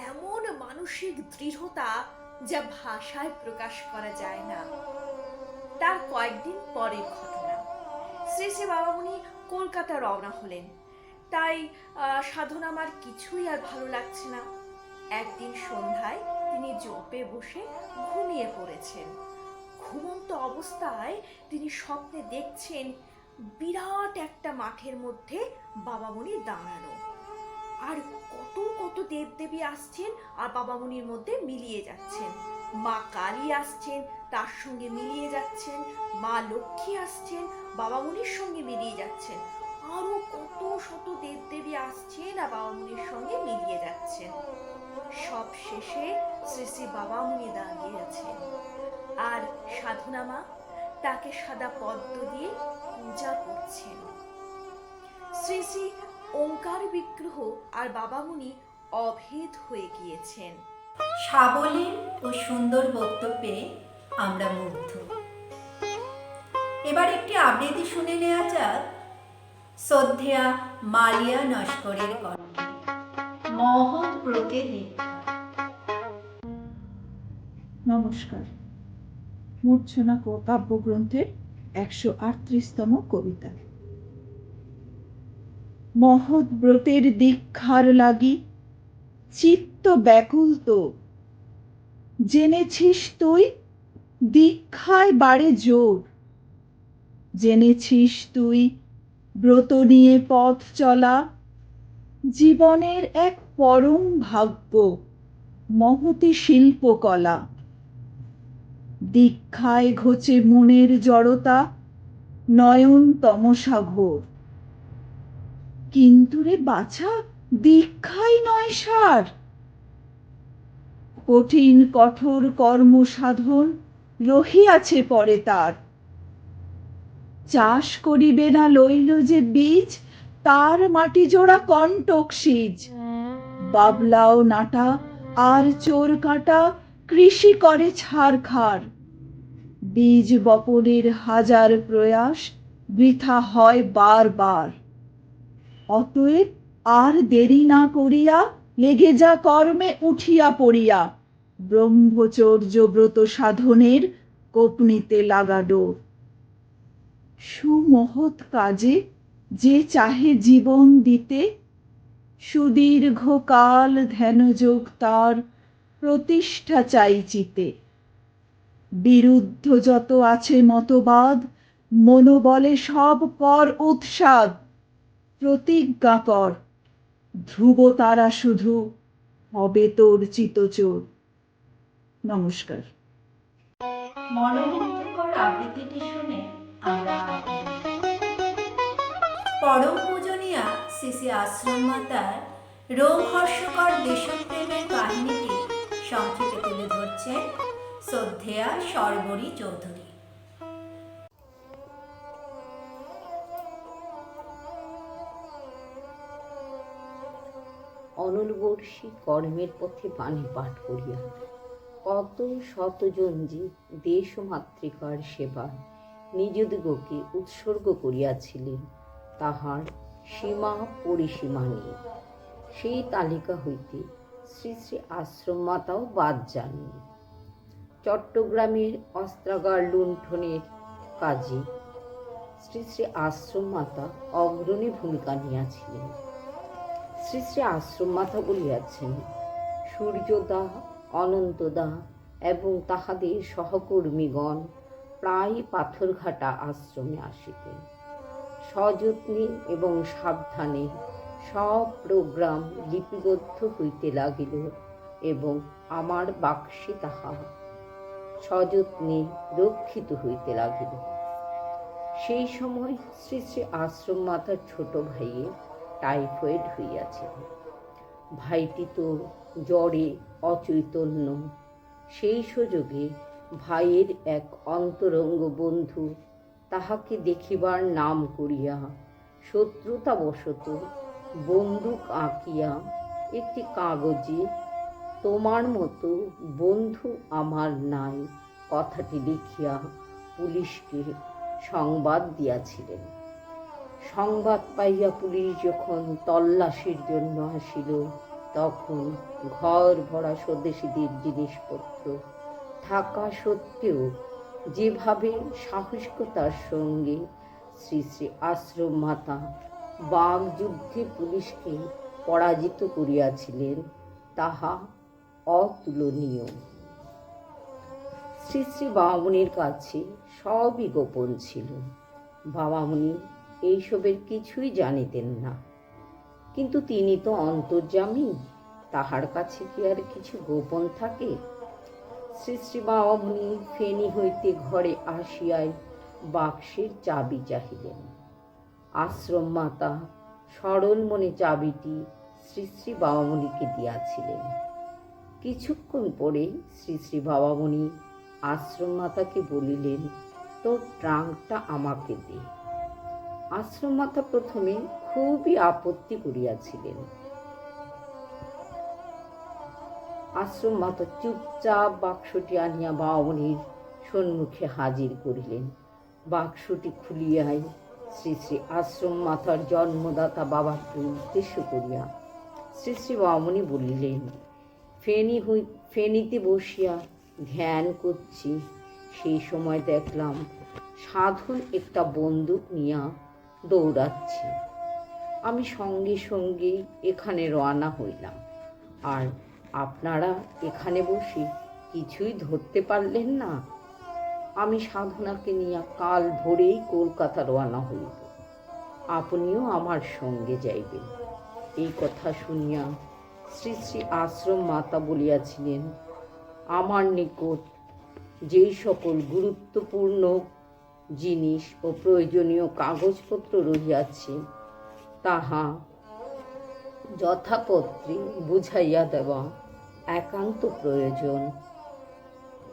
এমন মানসিক দৃঢ়তা যা ভাষায় প্রকাশ করা যায় না। তার কয়েকদিন পরের ঘটনা, শ্রী শ্রী বাবামণি কলকাতা রওনা হলেন। তাই সাধনামার কিছুই আর ভালো লাগছে না। একদিন সন্ধ্যায় তিনি জপে বসে ঘুমিয়ে পড়েছেন। ঘুমন্ত অবস্থায় তিনি স্বপ্নে দেখছেন বিরাট একটা মাঠের মধ্যে বাবামণি দাঁড়ানো, আর কত কত দেবদেবী আসছেন আর বাবামণির মধ্যে মিলিয়ে যাচ্ছেন। মা কালী আসছেন, তার সঙ্গে মিলিয়ে যাচ্ছেন। মা লক্ষ্মী আসছেন, বাবামণির সঙ্গে মিলিয়ে যাচ্ছেন। আরো কত শত দেবদেবী আসছেন আর বাবামণির সঙ্গে মিলিয়ে যাচ্ছেন। সব শেষে শ্রী শ্রী বাবামণি দাঁড়িয়ে আছেন, আর সাধনামা তাকে সাদা পদ্ম দিয়ে পূজা করছেন। শ্রী শ্রী ওঙ্কার বিগ্রহ আর বাবামণি অভেদ হয়ে গিয়েছেন। সাবলীল ও সুন্দর বক্তব্যে আমরা মুগ্ধ। এবার একটি আবৃত্তি শুনে নেওয়া যাক শ্রদ্ধেয়া মালিয়া নস্করের কণ্ঠে, মহৎ ব্রতে দীক্ষা। নমস্কার। মূর্ছনা কাব্যগ্রন্থের 138তম কবিতা। মহৎ ব্রতের দীক্ষার লাগি চিত্ত ব্যাকুল তো, জেনেছিস তুই দীক্ষায় বাড়ে জোর। জেনেছিস তুই ব্রত নিয়ে পথ চলা জীবনের এক পরম ভাগ্য, মহতী শিল্পকলা। দীক্ষায় ঘোচে মনের জড়তা, নয়ন তমসা ঘোর। কিন্তু রে বাছা, দীক্ষাই নয় সার। কঠিন কঠোর কর্ম সাধন রহিয়াছে পরে তার। চাষ করিবে না লইল যে বীজ, তার মাটি জোড়া কণ্টক সিজ। বাবলাও নাটা আর চোর কাটা কৃষি করে ছারখার। বীজ বপনের হাজার প্রয়াস বৃথা হয় বার বার। অতএব আর দেরি না করিয়া লেগে যা কর্মে উঠিয়া পড়িয়া। ব্রহ্মচর্য ব্রত সাধনের কোপনিতে লাগা ডোর। সুমহৎ কাজে যে চাহে জীবন দিতে, সুদীর্ঘ কাল ধ্যানযোগ তার প্রতিষ্ঠা চাই চিতে। বিরুদ্ধ যত আছে মতবাদ, মনোবলে সব কর উৎসাদ। প্রতিজ্ঞা কর, ধ্রুব তারা শুধু হবে তোর চিতচোর। নমস্কার। মনোমুগ্ধকর আবৃত্তিটি শুনে আমরা পরম পূজনীয়া শ্রী শ্রী আশ্রম মাতার রোমহর্ষকর দেশপ্রেমের কাহিনীটি সংক্ষেপে তুলে ধরছেন শ্রদ্ধেয়া সর্বরী চৌধুরী। অনলবর্ষী কর্মের পথে বাণী পাঠ করিয়া কত শতজন যে দেশ ও মাতৃকার সেবায় নিজদিগকে উৎসর্গ করিয়াছিলেন, তাহার সীমা পরিসীমা নেই। সেই তালিকা হইতে শ্রী শ্রী আশ্রম মাতাও বাদ যাননি। চট্টগ্রামের অস্ত্রাগার লুণ্ঠনের কাজে শ্রী শ্রী আশ্রম মাতা অগ্রণী ভূমিকা নিয়েছিলেন। শ্রী শ্রী আশ্রম মাতা বলিয়াছেন, সূর্যদাহ, অনন্তদাহ এবং তাহাদের সহকর্মীগণ প্রায় পাথরঘাটা আশ্রমে আসিতেন। সযত্নে এবং সাবধানে সব প্রোগ্রাম লিপিবদ্ধ হইতে লাগিল এবং আমার বাক্সে তাহা সযত্নে রক্ষিত হইতে লাগিল। সেই সময় শ্রী শ্রী আশ্রম মাতার ছোট ভাইয়ের টাইফয়েড হইয়াছিল। ভাইটি তো জ্বরে অচৈতন্য। সেই সুযোগে ভাইয়ের এক অন্তরঙ্গ বন্ধু তাহাকে দেখিবার নাম করিয়া শত্রুতাবশত বন্দুক আঁকিয়া একটি কাগজে "তোমার মতো বন্ধু আমার নাই" কথাটি লিখিয়া পুলিশকে সংবাদ দিয়াছিলেন। সংবাদ পাইয়া পুলিশ যখন তল্লাশির জন্য আসিল, তখন ঘর ভরা স্বদেশীদের জিনিসপত্র থাকা সত্ত্বেও যেভাবে সাহসিকতার সঙ্গে শ্রী শ্রী আশ্রম মাতা বাগযুদ্ধে পুলিশকে পরাজিত করিয়াছিলেন, তাহা অতুলনীয়। শ্রী শ্রী বাবামণির কাছে সবই গোপন ছিল। বাবামণি এইসবের কিছুই জানিতেন না, কিন্তু তিনি তো অন্তর্যামী, তাহার কাছে কি আর কিছু গোপন থাকে? শ্রী শ্রী বাবামণি ফেনী হইতে ঘরে আসিয়াই বাক্সের চাবি চাহিলেন। আশ্রম মাতা সরল মনে চাবিটি শ্রী শ্রী বাবামণিকে দিয়াছিলেন। কিছুক্ষণ পরে শ্রী শ্রী বাবামণি আশ্রম মাতাকে বলিলেন, তোর ট্রাঙ্কটা আমাকে দে। আশ্রম মাতা প্রথমে খুবই আপত্তি করিয়াছিলেন। আশ্রম মাতা চুপচাপ বাক্সটি আনিয়া বাবামণির সম্মুখে হাজির করিলেন। বাক্সটি খুলিয়াই শ্রী শ্রী আশ্রম মাতার জন্মদাতা বাবাকে উদ্দেশ্য করিয়া শ্রী শ্রী বাবামণি বলিলেন, ফেনীতে বসিয়া ধ্যান করছি, সেই সময় দেখলাম সাধন একটা বন্দুক নিয়া দৌড়াচ্ছে। আমি সঙ্গে সঙ্গে এখানে রওনা হইলাম, আর আপনারা এখানে বসে কিছুই ধরতে পারলেন না। আমি সাধনাকে নিয়ে কাল ভোরেই কলকাতা রওনা হইব, আপনিও আমার সঙ্গে যাইবেন। এই কথা শুনিয়া শ্রী শ্রী আশ্রম মাতা বলিয়াছিলেন, আমার নিকট যেই সকল গুরুত্বপূর্ণ জিনিস ও প্রয়োজনীয় কাগজপত্র রহিয়াছে, তাহা যথাপত্রে বুঝাইয়া দেওয়া একান্ত প্রয়োজন।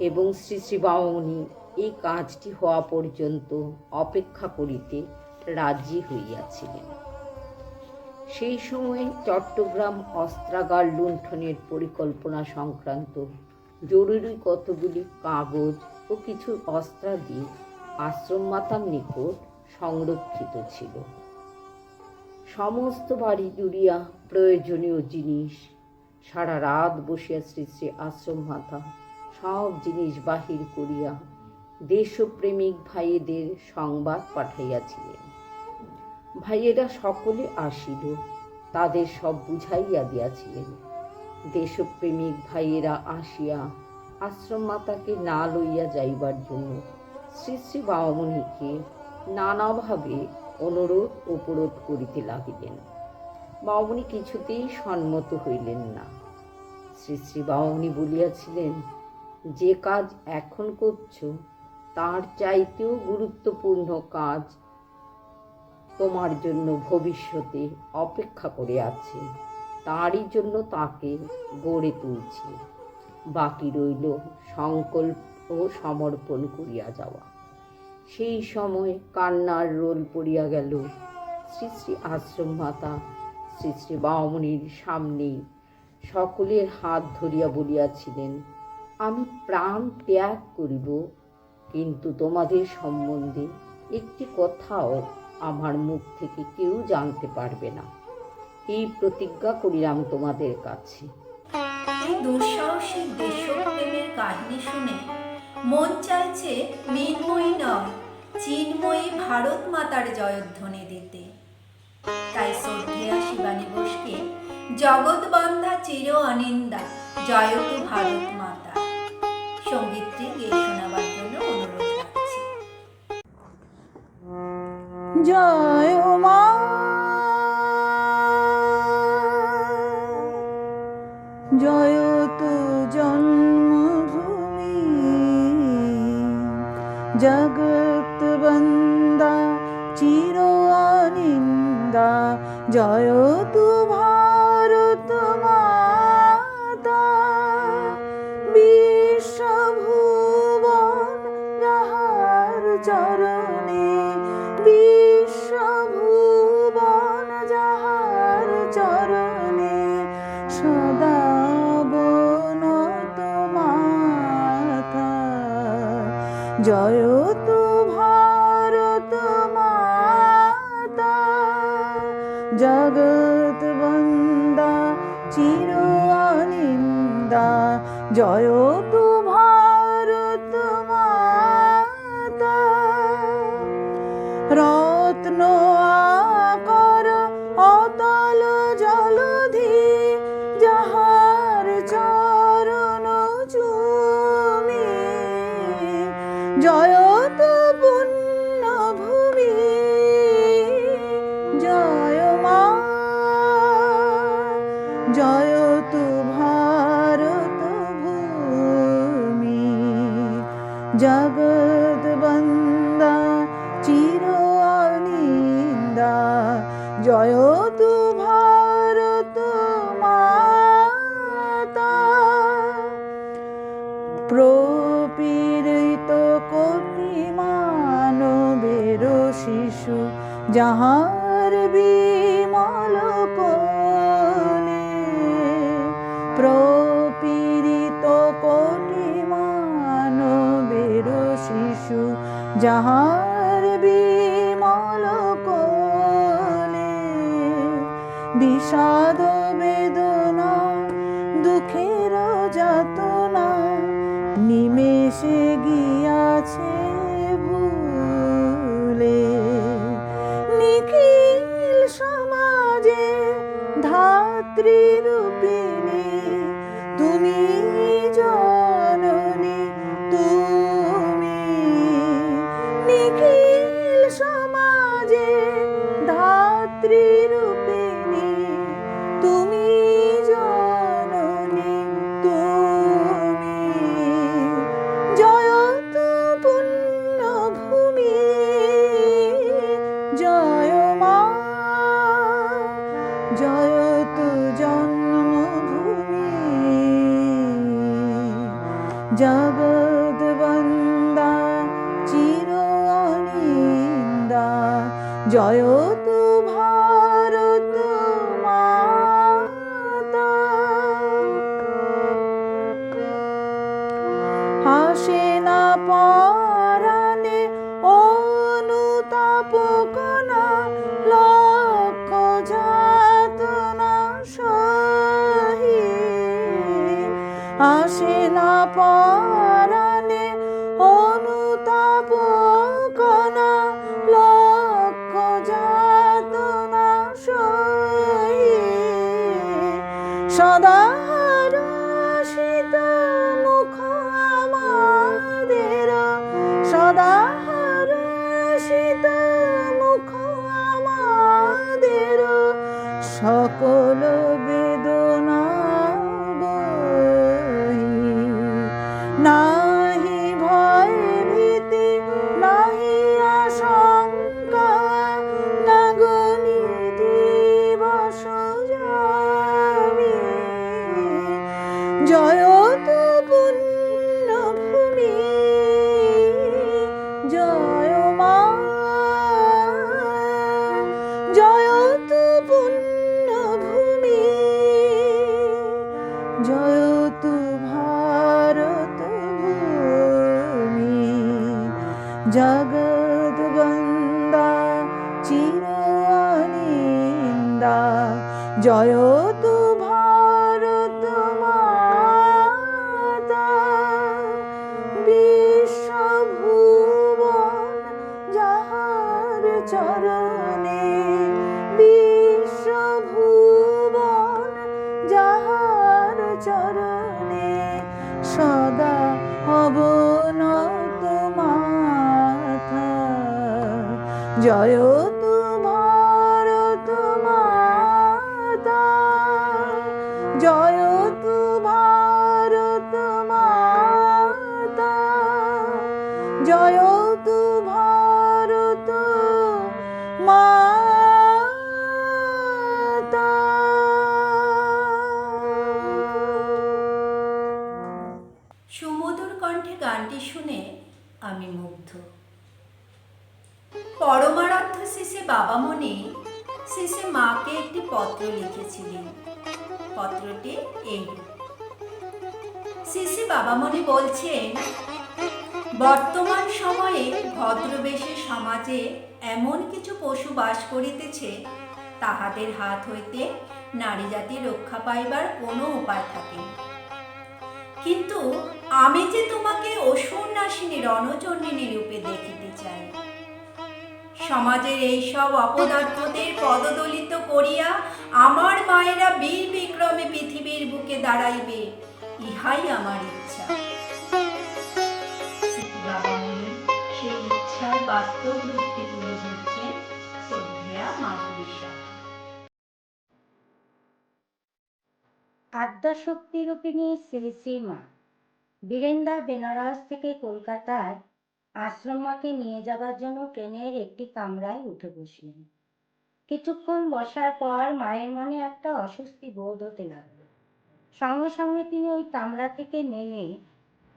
এবং শ্রী শ্রী বাবামণি এই কাজটি হওয়া পর্যন্ত অপেক্ষা করিতে রাজি হইয়াছিলেন। সেই সময় চট্টগ্রাম অস্ত্রাগার লুণ্ঠনের পরিকল্পনা সংক্রান্ত জরুরি কতগুলি কাগজ ও কিছু অস্ত্রাদি আশ্রম মাতার নিকট সংরক্ষিত ছিল। সমস্ত বাড়ি জুড়িয়া প্রয়োজনীয় জিনিস সারা রাত বসিয়া শ্রী শ্রী আশ্রম মাতা সব জিনিস বাহির করিয়া দেশপ্রেমিক ভাইয়েদের সংবাদ পাঠাইয়াছিলেন। ভাইয়েরা সকলে আসিল, তাদের সব বুঝাইয়া দিয়াছিলেন। দেশপ্রেমিক ভাইয়েরা আসিয়া আশ্রম মাতাকে না লইয়া যাইবার জন্য শ্রী শ্রী বাবামণিকে নানাভাবে অনুরোধ উপরোধ করিতে লাগিলেন। বাবামণি কিছুতেই সম্মত হইলেন না। শ্রী শ্রী বাবামণি বলিয়াছিলেন, যে কাজ এখন করছ তার চাইতেও গুরুত্বপূর্ণ কাজ তোমার জন্য ভবিষ্যতে অপেক্ষা করে আছে, তারই জন্য তাকে গড়ে তুলছি। বাকি রইল সংকল্প ও সমর্পণ করিয়া যাওয়া। সেই সময় কান্নার রোল পড়িয়া গেল। শ্রী শ্রী আশ্রম মাতা শ্রী শ্রী বাবামণির সামনেই সকলের হাত ধরিয়া বলিয়াছিলেন, আমি প্রাণ ত্যাগ করিব, কিন্তু তোমাদের সম্বন্ধে একটি কথাও আমার মুখ থেকে কেউ জানতে পারবে না, এই প্রতিজ্ঞা করিলাম তোমাদের কাছে। এই দুঃসাহসী দেশপ্রেমের কাহিনী শুনে মন চাইছে মৃন্ময়ী নয়, চিন্ময়ী ভারত মাতার জয়ধ্বনি দিতে। তাই শ্রদ্ধেয়া শিবানী বোসকে জগৎবন্ধা চির অনিন্দা জয়তু ভারত মাতা সঙ্গীতটি গেয়ে শোনাবার জন্য অনুরোধ রাখছি। জয় মা, জয় তু জন্মভূমি, জগৎ বন্দা চির অনিন্দা, জয় তু ভারত মাতা, বিশ্বভুবন যাহার চরণে, বিশ্বভুবন যাহার চরণে, সদা বনত মাতা, জয় তু ভারত মাতা, জগৎ বন্দা চির অনিন্দা, জয় তু ভারত মাতা। রত্ন আকর অতল জলধি, যাহার চরণ চুমি, জয় তু পুণ্যভূমি, জয় মা, জয় তু ভারত ভূমি, জগৎ বন্দা চির অনিন্দা, জয় তু ভারত মাতা। প্রপীড়িত কোটি মানবের শিশু, যাহার বিমল কোলে, প্রপীড়িত কোটি মানবের শিশু, যাহার বিমল কোলে, বিষাদ বেদনা দুঃখের যাতনা, নিমেষে গিয়াছে ভুলে, নিখিল সমাজে ধাত্রীরূপিণী, তুমি জননী, তুমি নিখিল সমাজে ধাত্রীরূপিণী, তুমি জননী, তুমি জয় তু পুণ্যভূমি, জয় মা, জয় তু জন্মভূমি, জগৎ বন্দা চির অনিন্দা, জয় তু ভারত মাতা। হাসে না পরাণে অনুতাপ কণা, লক্ষ যাতনা সহি, আসে না পরাণে অনুতাপ কণা, লক্ষ যাতনা জগৎ বন্দা চির অনিন্দা, জয় তু ভারত মাতা, বিশ্বভুবন যাহার চরণে, বিশ্বভুবন যাহার চরণে, সদা অবনত মাথা, জয় তু ভারত মাতা, জয় তু ভারত মাতা, জয় তু ভারত মাতা। সুমধুর কণ্ঠে গানটি শুনে আমি মুগ্ধ। পরমারাধ্য শ্রী বাবামণি শ্রী মাকে একটি পত্র লিখেছিলেন। পত্রটি এই: শ্রী বাবামণি বলছেন, বর্তমান সময়ে ভদ্রবেশে সমাজে এমন কিছু পশু বাস করিতেছে, তাহাদের হাত হইতে নারী জাতি রক্ষা পাইবার কোনো উপায় থাকে না। কিন্তু আমি যে তোমাকে অসুর নাশিনী রণচন্ডিনী রূপে দেখিতে চাই। সমাজের এইসব অপদার্থদের পদদলিত করিয়া আমার মায়েরা বীর বিক্রমে পৃথিবীর বুকে দাঁড়াইবে, ইহাই আমার ইচ্ছা। সেই ইচ্ছার বাস্তব রূপটি তুলে ধরছেন শ্রদ্ধেয়া মাধুরীশা। আদ্যাশক্তি রূপিণী শ্রী শ্রী মা বীরেন্দা বেনারস থেকে কলকাতায় আশ্রমকে নিয়ে যাবার জন্য ট্রেনের একটি কামরায় উঠে বসলেন। কিছুক্ষণ বসার পর মায়ের মনে একটা অস্বস্তি বোধ হতে লাগলো। সঙ্গে সঙ্গে তিনি ওই কামরা থেকে নেমে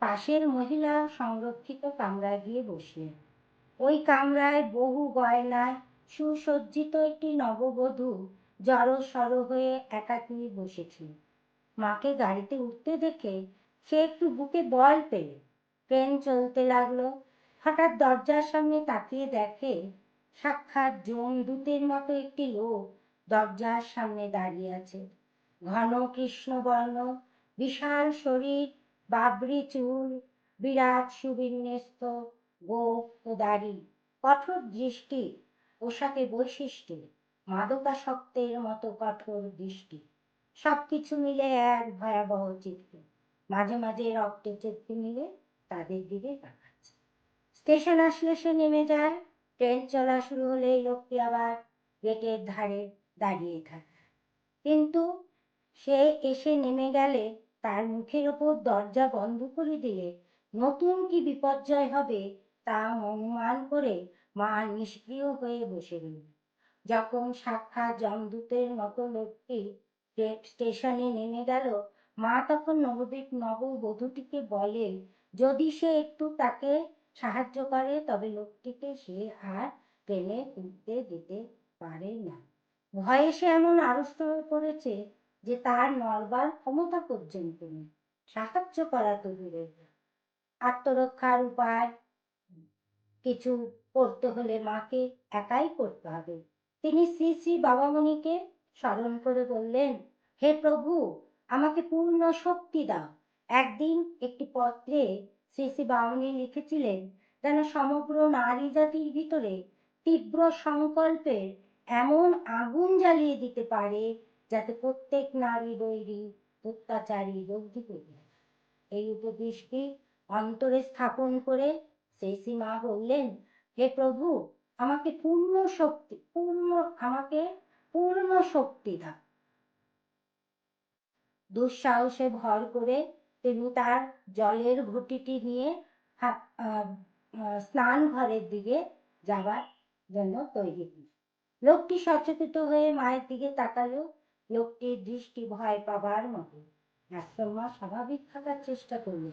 পাশের মহিলা সংরক্ষিত কামরায় গিয়ে বসলেন। ওই কামরায় বহু গয়নায় সুসজ্জিত একটি নববধূ জড়সড় হয়ে একাকী বসেছিল। মাকে গাড়িতে উঠতে দেখে সে একটু বুকে বল পেল। ট্রেন চলতে লাগলো। হঠাৎ দরজার সামনে তাকিয়ে দেখে সাক্ষাৎ যমদূতের মতো একটি লোক দরজার সামনে দাঁড়িয়ে আছে। ঘন কৃষ্ণবর্ণ, বিশাল শরীর, বাবরি চুল, বিরাট সুবিন্যস্ত গোঁফ ও দাড়ি, কঠোর দৃষ্টি, পোশাকে বৈশিষ্ট্য, মাদকাসক্তের মতো কঠোর দৃষ্টি, সবকিছু মিলে এক ভয়াবহ চিত্র। মাঝে মাঝে রক্ত চক্ষু মিলে তাদের দিকে তাকাচ্ছে। স্টেশন আসলে সে নেমে যায়। ট্রেন চলা শুরু হলে লোকটি আবার গেটের ধারে দাঁড়িয়ে থাকে। কিন্তু সে এসে নেমে গেলে, তার মুখের ওপর দরজা বন্ধ করে দিলে নতুন কি বিপর্যয় হবে তা অনুমান করে মা নিষ্ক্রিয় হয়ে বসে রইল। যখন সাক্ষাৎ যমদূতের মতো লোকটি স্টেশনে নেমে গেল, মা তখন নববধূটিকে বলে যদি সে একটু তাকে সাহায্য করে তবে লোকটিকে সে আর ট্রেনে উঠতে দিতে পারে না। ভয়ে সে এমন আড়ষ্ট হয়ে পড়েছে যে তার নড়বার ক্ষমতা পর্যন্ত নেই। সাহায্য করা তো দূরের কথা, আত্মরক্ষার উপায় কিছু করতে হলে মাকে একাই করতে হবে। তিনি শ্রী শ্রী বাবামণিকে স্মরণ করে বললেন, হে প্রভু, আমাকে পূর্ণ শক্তি দাও। একদিন একটি পত্রে শ্রী শ্রী বাবামণি লিখেছিলেন যেন সমগ্র নারী জাতির ভিতরে তীব্র সংকল্পের এমন আগুন জ্বালিয়ে দিতে পারে যাতে প্রত্যেক নারী বৈরী অত্যাচারী দগ্ধ করে। এই উপদেশটি অন্তরে স্থাপন করে শ্রী শ্রী মা বললেন, হে প্রভু, আমাকে পূর্ণ শক্তি দাও। দুঃসাহসে ভর করে তিনি তার জলের ঘটিটি নিয়ে স্নান ঘরের দিকে যাবার জন্য তৈরি হল। লোকটি সচকিত হয়ে মায়ের দিকে তাকালো। লোকটির দৃষ্টি ভয় পাবার মতো। আশ্রমা স্বাভাবিক থাকার চেষ্টা করল।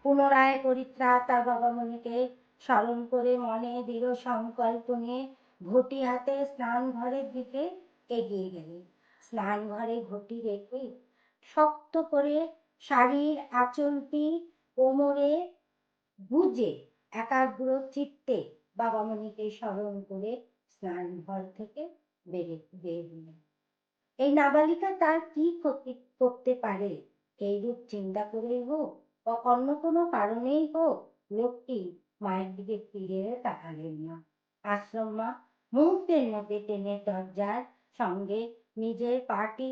পুনরায় পরিত্রাতা বাবামণিকে স্মরণ করে মনে দৃঢ় সংকল্প নিয়ে ঘটি হাতে স্নান ঘরের দিকে এগিয়ে গেলেন। স্নান ঘরে ঘটি রেখে শক্ত করে শাড়ির আঁচলটি কোমরে গুজে একাগ্র চিত্তে বাবামণিকে স্মরণ করে স্নান ঘর থেকে বের হলেন। এই নাবালিকা তার কি ক্ষতি করতে পারে, এইরূপ চিন্তা করেই হোক বা অন্য কোনো কারণেই হোক, লোকটি মায়ের দিকে ফিরে তাকালেন না। আশ্রম মা মুহূর্তের মধ্যে টেনের দরজার সঙ্গে নিজের পাটি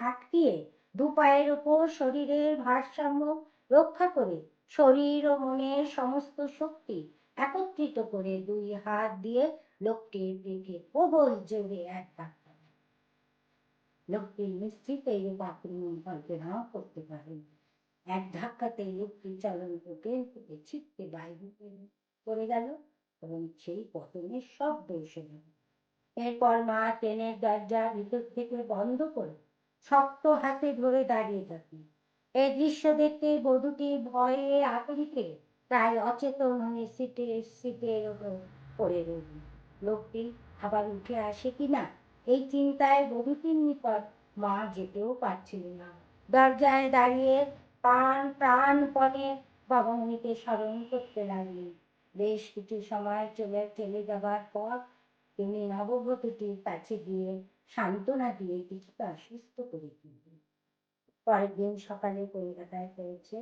আটকিয়ে দু পায়ের উপর শরীরের ভারসাম্য রক্ষা করে শরীর ও মনের সমস্ত শক্তি একত্রিত করে দুই হাত দিয়ে লোকটির দিকে প্রবল জোরে এক ধাক্কা। লোকটি নিশ্চিত এই আক্রমণ কল্পনা করতে পারেন। এক ধাক্কাতে লোকটি চলন ট্রেন থেকে ছিটকে বাইরে পড়ে গেল এবং সেই পতনের শব্দ এসে গেল। এরপর মা ট্রেনের দরজা ভিতর থেকে বন্ধ করে শক্ত হাতে ধরে দাঁড়িয়ে থাকেন। এই দৃশ্য দেখতে বধূটি ভয়ে আতঙ্কে প্রায় অচেতন হয়ে সিটের ওপর পড়ে রইল। লোকটি আবার উঠে আসে কিনা এই চিন্তায় বধূটির নিকট মা যেতেও পারছিলেন না। দরজায় দাঁড়িয়ে প্রাণপণে বাবামণিকে স্মরণ করতে লাগলেন। বেশ কিছু সময় চলে যাবার পর তিনি নববধূটির কাছে গিয়ে সান্ত্বনা দিয়ে কিছুটা সুস্থ করে তুললেন। পরের দিন সকালে কলকাতায় পৌঁছে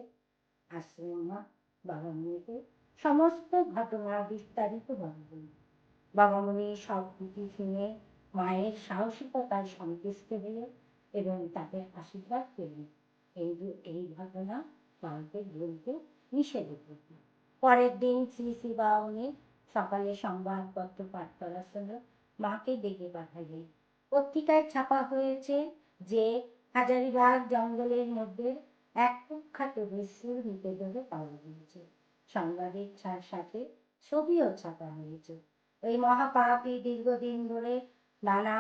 আশ্রম মা বাবামণিকে সমস্ত ঘটনা বিস্তারিত বললেন। বাবামণি সব কিছু শুনে মায়ের সাহসিকতার সন্তুষ্ট হলেন এবং তাকে আশীর্বাদ করলেন। এই ঘটনা কাউকে বলতে নিষেধ করলেন। পরের দিন শ্রী শ্রী বাবামণি সকালে সংবাদপত্র পাঠ করার সময় মাকে ডেকে পাঠালেন। পত্রিকায় ছাপা হয়েছে যে হাজারিবাগ জঙ্গলের মধ্যে এক কুখ্যাত দস্যুর মৃতদেহ পাওয়া গিয়েছে। সংবাদের সাথে ছবিও ছাপা হয়েছে। ওই মহাপাপী দীর্ঘদিন ধরে নানা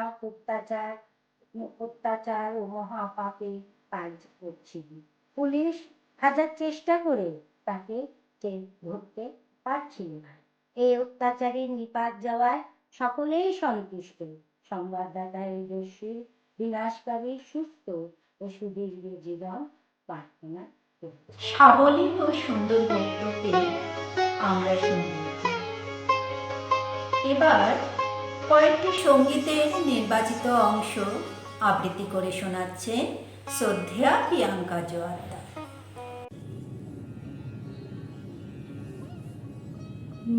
অত্যাচার ও মহাপাপী কাজ করছিল। পুলিশ হাজার চেষ্টা করে তাকে ধরতে পারছিল না। এই অত্যাচারের নিপাত যাওয়ায় সকলেই সন্তুষ্ট। সংবাদদাতার এই দস্যুর বিনাশকারী সুস্থ ও সুদীর্ঘ জীবন প্রার্থনা করছি। সাবলীল ও সুন্দর বক্তব্যে আমরা শুনছি। এবার কয়েকটি সঙ্গীতের নির্বাচিত অংশ আবৃত্তি করে শোনাচ্ছেন শ্রদ্ধেয়া প্রিয়াঙ্কা জোয়ারদার।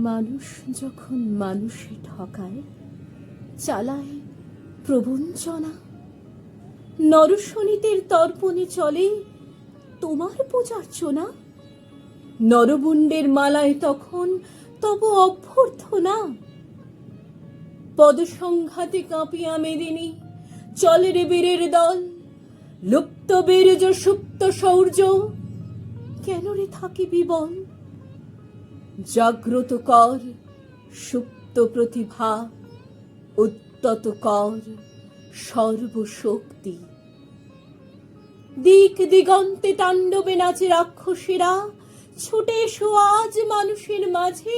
মানুষ যখন মানুষে ঠকায়, চালায় প্রবঞ্চনা, নরশনিতের তর্পণে চলে তোমার পূজার্চনা, নরবুণ্ডের মালায় তখন তব অভ্যর্থনা। পদসংঘাতে কাঁপিয়া মেদিনী চলে রে বীরের দল, লুপ্ত বীর্য সুপ্ত শৌর্য কেন রে থাকি বিবন। জাগ্রত কর সুপ্ত প্রতিভা, উদ্যত কর সর্বশক্তি। দিক দিগন্তে তাণ্ডবে নাচে রাক্ষসীরা, ছুটে এসো আজ মানুষের মাঝে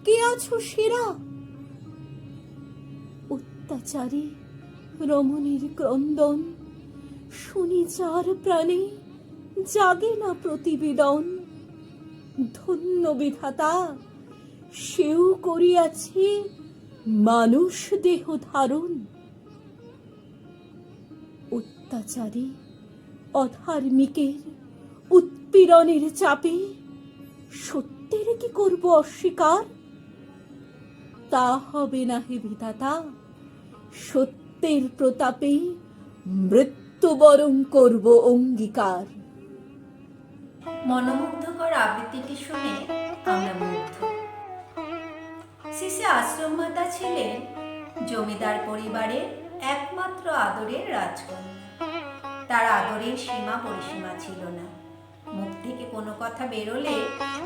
কে আছো সেরা। অত্যাচারী রমণীর ক্রন্দন শুনি যার প্রাণে জাগে না প্রতিবেদন। ধন্য বিধাতা সেও করিয়াছে মানুষ দেহ ধারণ। অত্যাচারী অধার্মিকের উৎপীড়নের চাপে সত্যের কি করব অস্বীকার। তা হবে না হে বিধাতা, সত্যের প্রতাপে মৃত্যুবরণ করব অঙ্গীকার। মনোমুগ্ধকর আবৃত্তিটি শুনে আমরা মুগ্ধ। শ্রী শ্রী আশ্রম মাতা ছিলেন জমিদার পরিবারের একমাত্র আদরের রাজকন্যা। তার আদরের সীমা পরিসীমা ছিল না। মুখ থেকে কোনো কথা বেরোলে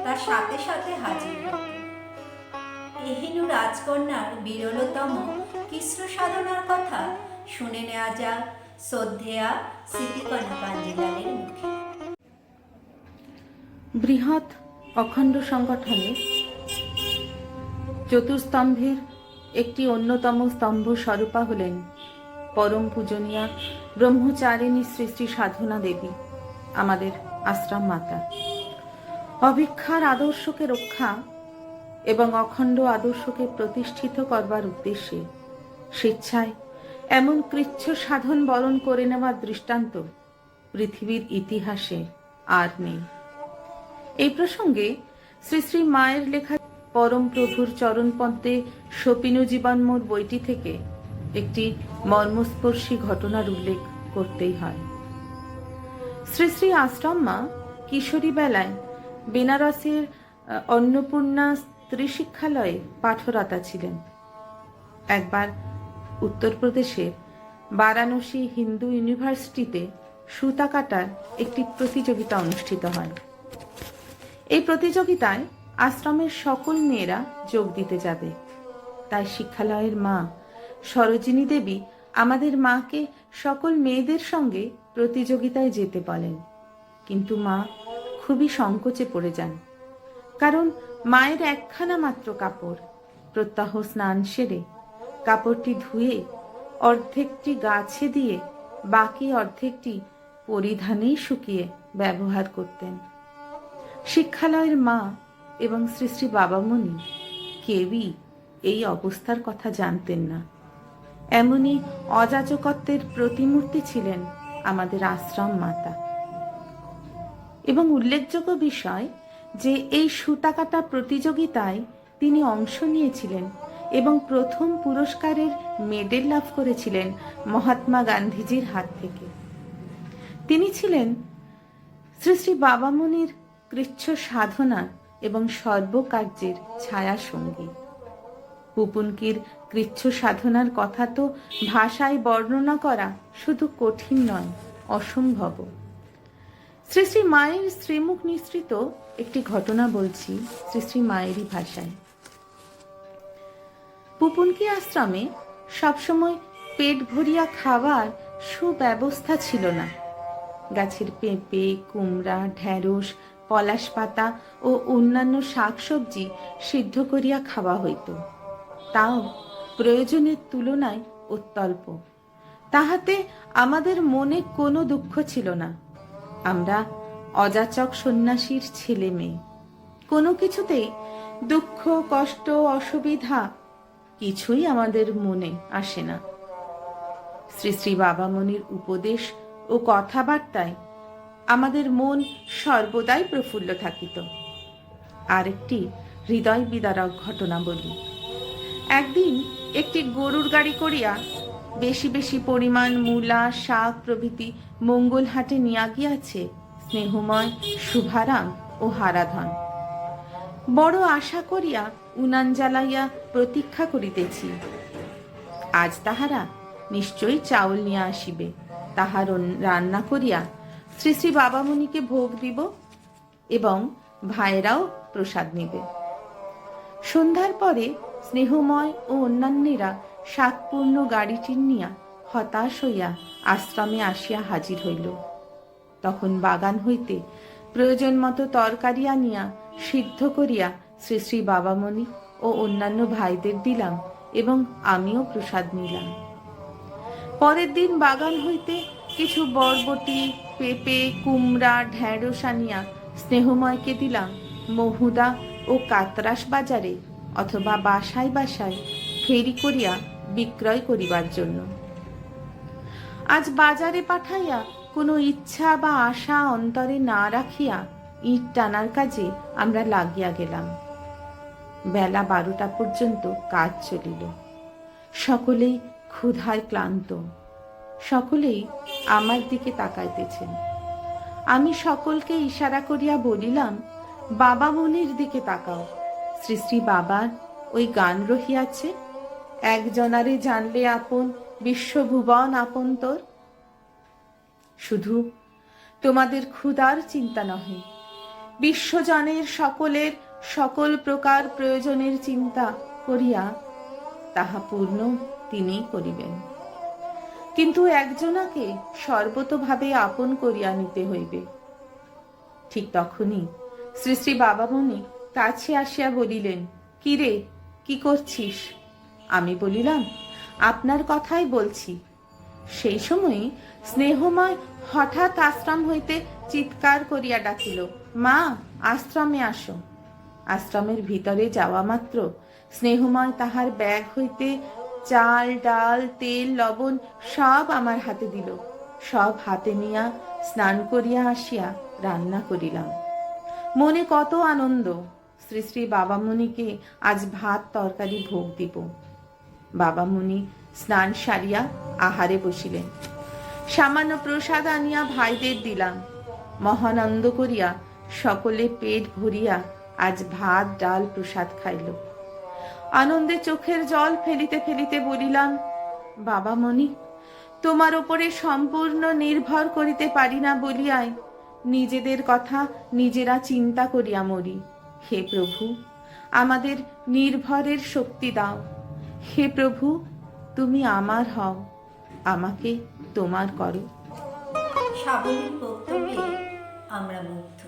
তার সাথে সাথে হাজির হতো। এহেনু রাজকন্যার বিরলতম কৃষ্ণ সাধনার কথা শুনে নেওয়া যাক শ্রদ্ধেয়া স্মৃতিকণা কাঞ্জিলালের মুখে। বৃহৎ অখণ্ড সংগঠনের চতুস্তম্ভের একটি অন্যতম স্তম্ভ স্বরূপা হলেন পরম পূজনীয়া ব্রহ্মচারিণী শ্রী শ্রী সাধনা দেবী, আমাদের আশ্রম মাতা। অভিক্ষার আদর্শকে রক্ষা এবং অখণ্ড আদর্শকে প্রতিষ্ঠিত করবার উদ্দেশ্যে স্বেচ্ছায় এমন কৃচ্ছ সাধন বরণ করে নেওয়ার দৃষ্টান্ত পৃথিবীর ইতিহাসে আর নেই। এই প্রসঙ্গে শ্রী শ্রী মায়ের লেখা পরম প্রভুর চরণপদ্মে সপিনু জীবনমোর বইটি থেকে একটি মর্মস্পর্শী ঘটনার উল্লেখ করতেই হয়। শ্রী শ্রী আশ্রম মা কিশোরী বেলায় বেনারসের অন্নপূর্ণা স্ত্রী শিক্ষালয়ে পাঠরতা ছিলেন। একবার উত্তরপ্রদেশের বারাণসী হিন্দু ইউনিভার্সিটিতে সুতা কাটার একটি প্রতিযোগিতা অনুষ্ঠিত হয়। এই প্রতিযোগিতায় আশ্রমের সকল মেয়েরা যোগ দিতে যাবে, তাই শিক্ষালয়ের মা সরোজিনী দেবী আমাদের মাকে সকল মেয়েদের সঙ্গে প্রতিযোগিতায় যেতে বলেন। কিন্তু মা খুবই সংকোচে পড়ে যান, কারণ মায়ের একখানা মাত্র কাপড়। প্রত্যহ স্নান সেরে কাপড়টি ধুয়ে অর্ধেকটি গাছে দিয়ে বাকি অর্ধেকটি পরিধানেই শুকিয়ে ব্যবহার করতেন। শিক্ষালয়ের মা এবং শ্রী শ্রী বাবামণি কেউই এই অবস্থার কথা জানতেন না। এমনই অযাচকত্বের প্রতিমূর্তি ছিলেন আমাদের আশ্রম মাতা। এবং উল্লেখযোগ্য বিষয় যে এই সুতা কাটা প্রতিযোগিতায় তিনি অংশ নিয়েছিলেন এবং প্রথম পুরস্কারের মেডেল লাভ করেছিলেন মহাত্মা গান্ধীজির হাত থেকে। তিনি ছিলেন শ্রী শ্রী বাবামণির কৃচ্ছ সাধনা এবং সর্বকার্যের ছায়া সঙ্গী। পুপুনকির কৃচ্ছ সাধনার কথা তো ভাষায় বর্ণনা করা শুধু কঠিন নয়, অসম্ভব। শ্রী শ্রী মায়ের শ্রীমুখ নিঃসৃত একটি ঘটনা বলছি শ্রী শ্রী মায়েরই ভাষায়। পুপুনকি আশ্রমে সবসময় পেট ভরিয়া খাওয়ার সুব্যবস্থা ছিল না। গাছের পেঁপে, কুমড়া, ঢেঁড়স, পলাশ পাতা ও অন্যান্য শাকসবজি সিদ্ধ করিয়া খাওয়া হইত, তাও প্রয়োজনের তুলনায় অত্যল্প। তাহাতে আমাদের মনে কোনো দুঃখ ছিল না। আমরা অযাচক সন্ন্যাসীর ছেলে মেয়ে, কোনো কিছুতেই দুঃখ, কষ্ট, অসুবিধা কিছুই আমাদের মনে আসে না। শ্রী শ্রী বাবামণির উপদেশ ও কথাবার্তায় আমাদের মন সর্বদাই প্রফুল্ল থাকিত। আরেকটি হৃদয় বিদারক ঘটনা বলি। একদিন একটি গরুর গাড়ি করিয়া বেশি বেশি পরিমাণ মূলা, শাক প্রভৃতি মঙ্গলহাটে নিয়া গিয়াছে স্নেহময়, শুভারাম ও হারাধন। বড় আশা করিয়া উনান জ্বালাইয়া প্রতীক্ষা করিতেছি। আজ তাহারা নিশ্চয়ই চাউল নিয়া আসিবে, তাহার রান্না করিয়া শ্রী শ্রী বাবামণিকে ভোগ দিব এবং ভাইয়েরাও প্রসাদ নিবে। সন্ধ্যার পরে স্নেহময় ও অন্যান্যরা শাকপূর্ণ গাড়িটি নিয়া হতাশ হইয়া আশ্রমে আসিয়া হাজির হইল। তখন বাগান হইতে প্রয়োজন মতো তরকারি আনিয়া সিদ্ধ করিয়া শ্রী শ্রী বাবামণি ও অন্যান্য ভাইদের দিলাম এবং আমিও প্রসাদ নিলাম। পরের দিন বাগান হইতে কিছু বরবটি, পেঁপে, কুমড়া, ঢেঁড়স আনিয়া স্নেহময়কে দিলাম মহুদা ও কাতরাস বাজারে অথবা বাসায় বাসায় ফেরি করিয়া বিক্রয় করিবার জন্য। আজ বাজারে পাঠাইয়া কোনো ইচ্ছা বা আশা অন্তরে না রাখিয়া ইট টানার কাজে আমরা লাগিয়া গেলাম। বেলা 12টা পর্যন্ত কাজ চলিল। সকলেই ক্ষুধায় ক্লান্ত, সকলেই আমার দিকে তাকাইতেছেন। আমি সকলকে ইশারা করিয়া বলিলাম, বাবামণির দিকে তাকাও। শ্রী শ্রী বাবার ওই গান রহিয়াছে, একজনারে জানলে আপন, বিশ্বভুবন আপন তোর। শুধু তোমাদের ক্ষুধার চিন্তা নহে, বিশ্বজনের সকলের সকল প্রকার প্রয়োজনের চিন্তা করিয়া তাহা পূর্ণ তিনিই করিবেন। কিন্তু একজনাকে সর্বতোভাবে আপন করিয়া নিতে হইবে। ঠিক তখনই শ্রী শ্রী বাবামণি কাছে আসিয়া বলিলেন, কি রে, কি করছিস? আমি বলিলাম, আপনার কথাই বলছি। সেই সময় স্নেহময় হঠাৎ আশ্রম হইতে চিৎকার করিয়া ডাকিল, মা, আশ্রমে আসো। আশ্রমের ভিতরে যাওয়া মাত্র স্নেহময় তাহার ব্যাগ হইতে চাল ডাল তেল লবণ সব আমার হাতে দিল। সব হাতে নিয়া স্নান করিয়া আসিয়া রান্না করিলাম। মনে কত আনন্দ, শ্রী শ্রী বাবামণিকে আজ ভাত তরকারি ভোগ দিব। বাবামণি স্নান সারিয়া আহারে বসিলেন। সামান্য প্রসাদ আনিয়া ভাইদের দিলাম। মহানন্দ করিয়া সকলে পেট ভরিয়া আজ ভাত ডাল প্রসাদ খাইল। আনন্দে চোখের জল ফেলিতে ফেলিতে বলিলাম, বাবামণি, তোমার উপরে সম্পূর্ণ নির্ভর করিতে পারি না বলিয়ায় নিজেদের কথা নিজেরা চিন্তা করিয়া মরি। হে প্রভু, আমাদের নির্ভরের শক্তি দাও। হে প্রভু, তুমি আমার হও, আমাকে তোমার করো। সাবলীর বক্তব্যে আমরা মুগ্ধ।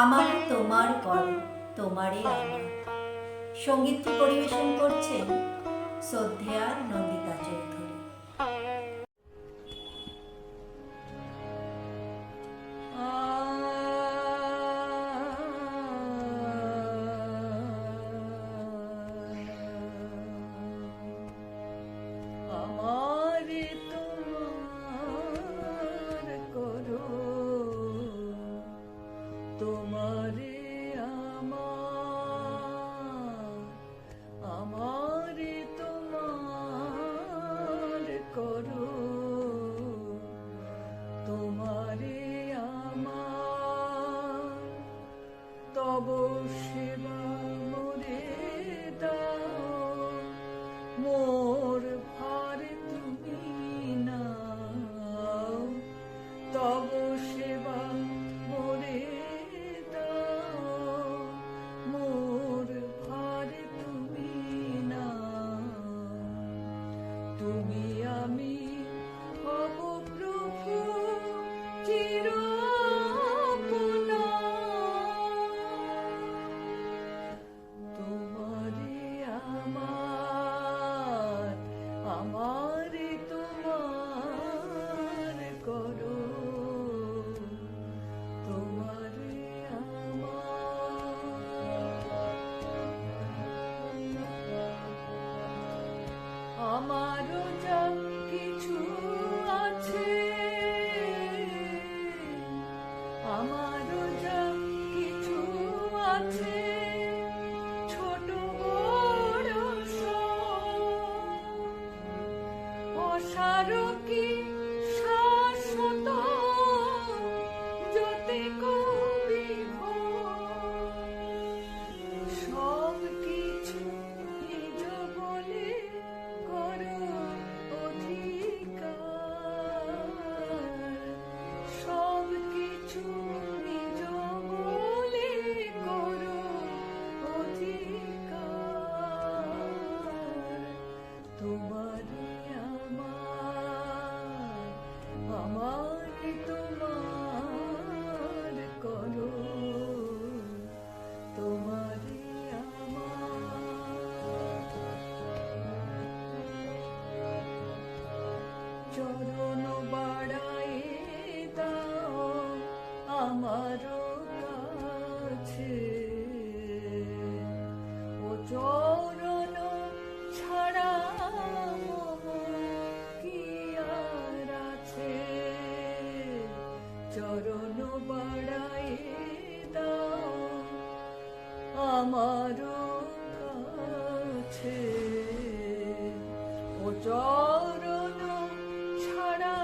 আমার তোমার করো, তোমারে আমার। সঙ্গীতটি পরিবেশন করছেন শ্রদ্ধেয়া নন্দিতা চৌধুরী। আমারও যা কিছু আছে, আমারও যা কিছু আছে, ছোট বড় অসার কি শাশ্বত, যতে কবি সব কিছু নিজ বলে করো অধিকার, সব কিছু নিজ বলে করো অধিকার। তোমার আমার তোমার করো, তোমার চরণ বাড়াই দাও আমারও কাছে, ও চরণ ছাড়া কি আর আছে, চরণ বাড়াই দাও আমারও কাছে, ও চরণ ছাড়া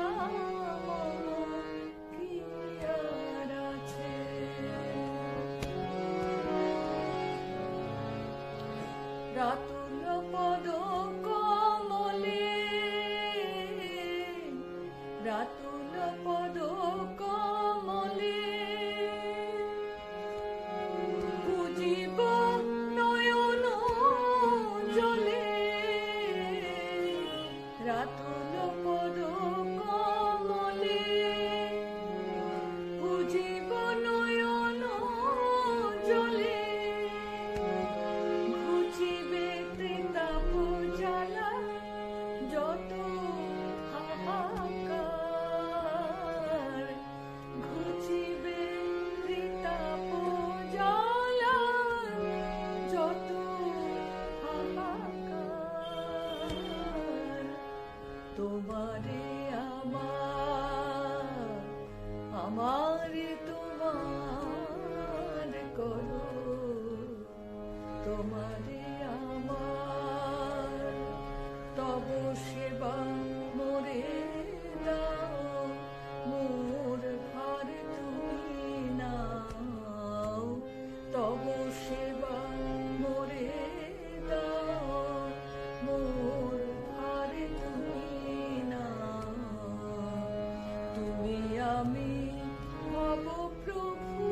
কি আর আছে। রাতুল পদ কমলে, রাতুল পদ কমলে, পুজিব নয়ন জলে, রাতুল পদ কমলে, পুজিব নয়ন জলে, ঘুচিবে তাপ জ্বালা তোমারে আমার, আমারে তোমার করো, তোমারে আমার, তব সেবা মোরে দাও, মোর ভার তুমি নাও, তব সেবা মোরে দাও, মোর ভার তুমি নাও, তুমি আমি হব প্রভু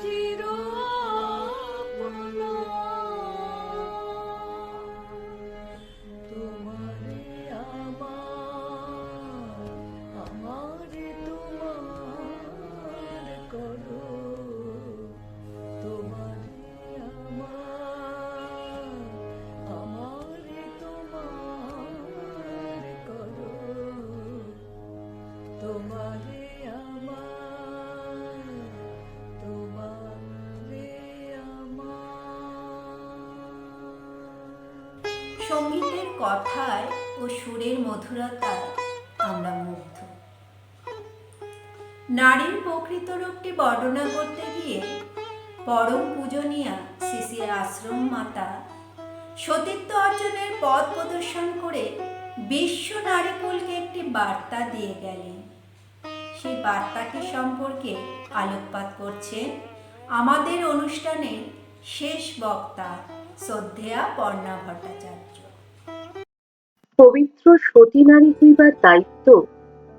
চির আপনা, তোমারে আমার, আমারে তোমার করো, তোমারে আমার, আমারে তোমার করো, তোমারে আমার, তোমারে আমার। সঙ্গীতের কথায় ও সুরের মধুরতায় আমরা মুগ্ধ। নারীর প্রকৃত রূপটি বর্ণনা করতে গিয়ে পরম পূজনীয়া শ্রী শ্রী আশ্রম মাতা সতীত্ব অর্জনের পথ প্রদর্শন করে বিশ্ব নারীকুলকে একটি বার্তা দিয়ে গেলেন। সেই বার্তাটি সম্পর্কে আলোকপাত করছেন আমাদের অনুষ্ঠানের শেষ বক্তা শ্রদ্ধেয়া পর্ণা ভট্টাচার্য। পবিত্র সতী নারী হইবার দায়িত্ব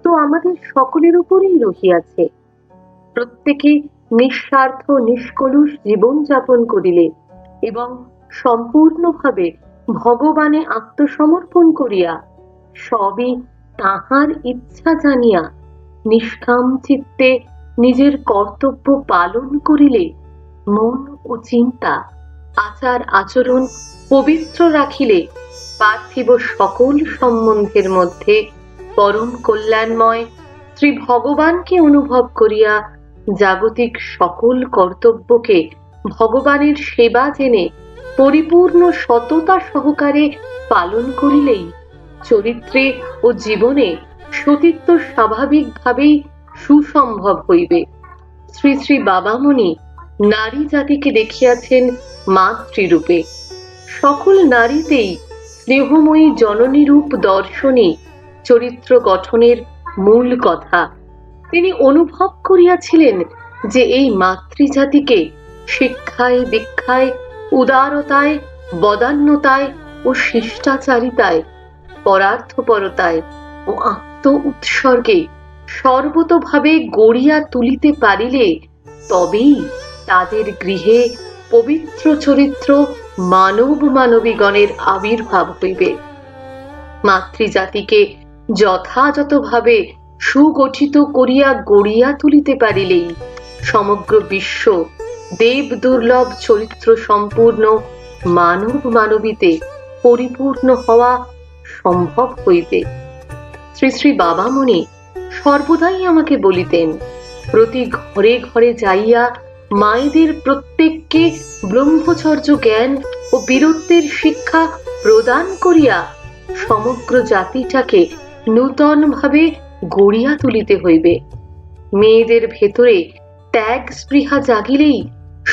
তো আমাদের সকলের উপরেই রহিয়াছে। প্রত্যেকে নিঃস্বার্থ নিষ্কলুষ জীবন যাপন করিলে এবং সম্পূর্ণভাবে ভগবানে আত্মসমর্পণ করিয়া সবই তাহার ইচ্ছা জানিয়া নিষ্কাম চিত্তে নিজের কর্তব্য পালন করিলে মন ও চিন্তা, আচার আচরণ পবিত্র রাখিলে পার্থিব সকল সম্বন্ধের মধ্যে পরম কল্যাণময় শ্রী ভগবানকে অনুভব করিয়া জাগতিক সকল কর্তব্যকে ভগবানের সেবা জেনে পরিপূর্ণ সততা সহকারে পালন করিলেই চরিত্রে ও জীবনে সতীত্ব স্বাভাবিকভাবেই সুসম্ভব হইবে। শ্রী শ্রী বাবামণি নারী জাতিকে দেখিয়াছেন মাতৃরূপে। সকল নারীতেই স্নেহময়ী জননী রূপ দর্শনই চরিত্র গঠনের মূল কথা। তিনি অনুভব করিয়াছিলেন যে এই মাতৃজাতিকে শিক্ষায় দীক্ষায় উদারতায় বদান্যতায় ও শিষ্টাচারিতায় পরার্থপরতায় ও আত্ম উৎসর্গে সর্বতোভাবে গড়িয়া তুলিতে পারিলে তবেই তাদের গৃহে পবিত্র চরিত্র মানব মানবীগণের আবির্ভাব হইবে। মাতৃজাতিকে যথাযথভাবে সুগঠিত করিয়া গড়িয়া তুলিতে পারিলেই সমগ্র বিশ্ব দেব দুর্লভ চরিত্র সম্পূর্ণ মানব মানবীতে পরিপূর্ণ হওয়া সম্ভব হইবে। শ্রী শ্রী বাবামণি সর্বদাই আমাকে বলিতেন, প্রতি ঘরে ঘরে যাইয়া মায়েদের প্রত্যেককে ব্রহ্মচর্য জ্ঞান ও বীরত্বের শিক্ষা প্রদান করিয়া সমগ্র জাতিটাকে নূতন ভাবে গড়িয়া তুলিতে হইবে। মেয়েদের ভেতরে ত্যাগ স্পৃহা জাগিলেই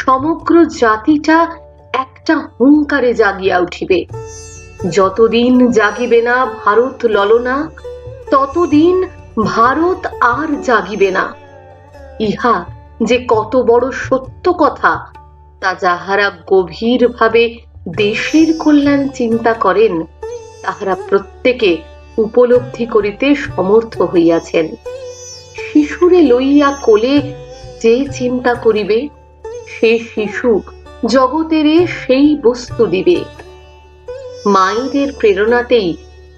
সমগ্র জাতিটা একটা হুঙ্কারে জাগিয়া উঠিবে। যতদিন জাগিবে না ভারত ললনা, ততদিন ভারত আর জাগিবে না। ইহা যে কত বড় সত্য কথা তা যাহারা গভীরভাবে দেশের কল্যাণ চিন্তা করেন তাহারা প্রত্যেকে উপলব্ধি করিতে সমর্থ হইয়াছেন। শিশুরে লইয়া কোলে যে চিন্তা করিবে, সে শিশু জগতের সেই বস্তু দিবে। মায়েদের প্রেরণাতেই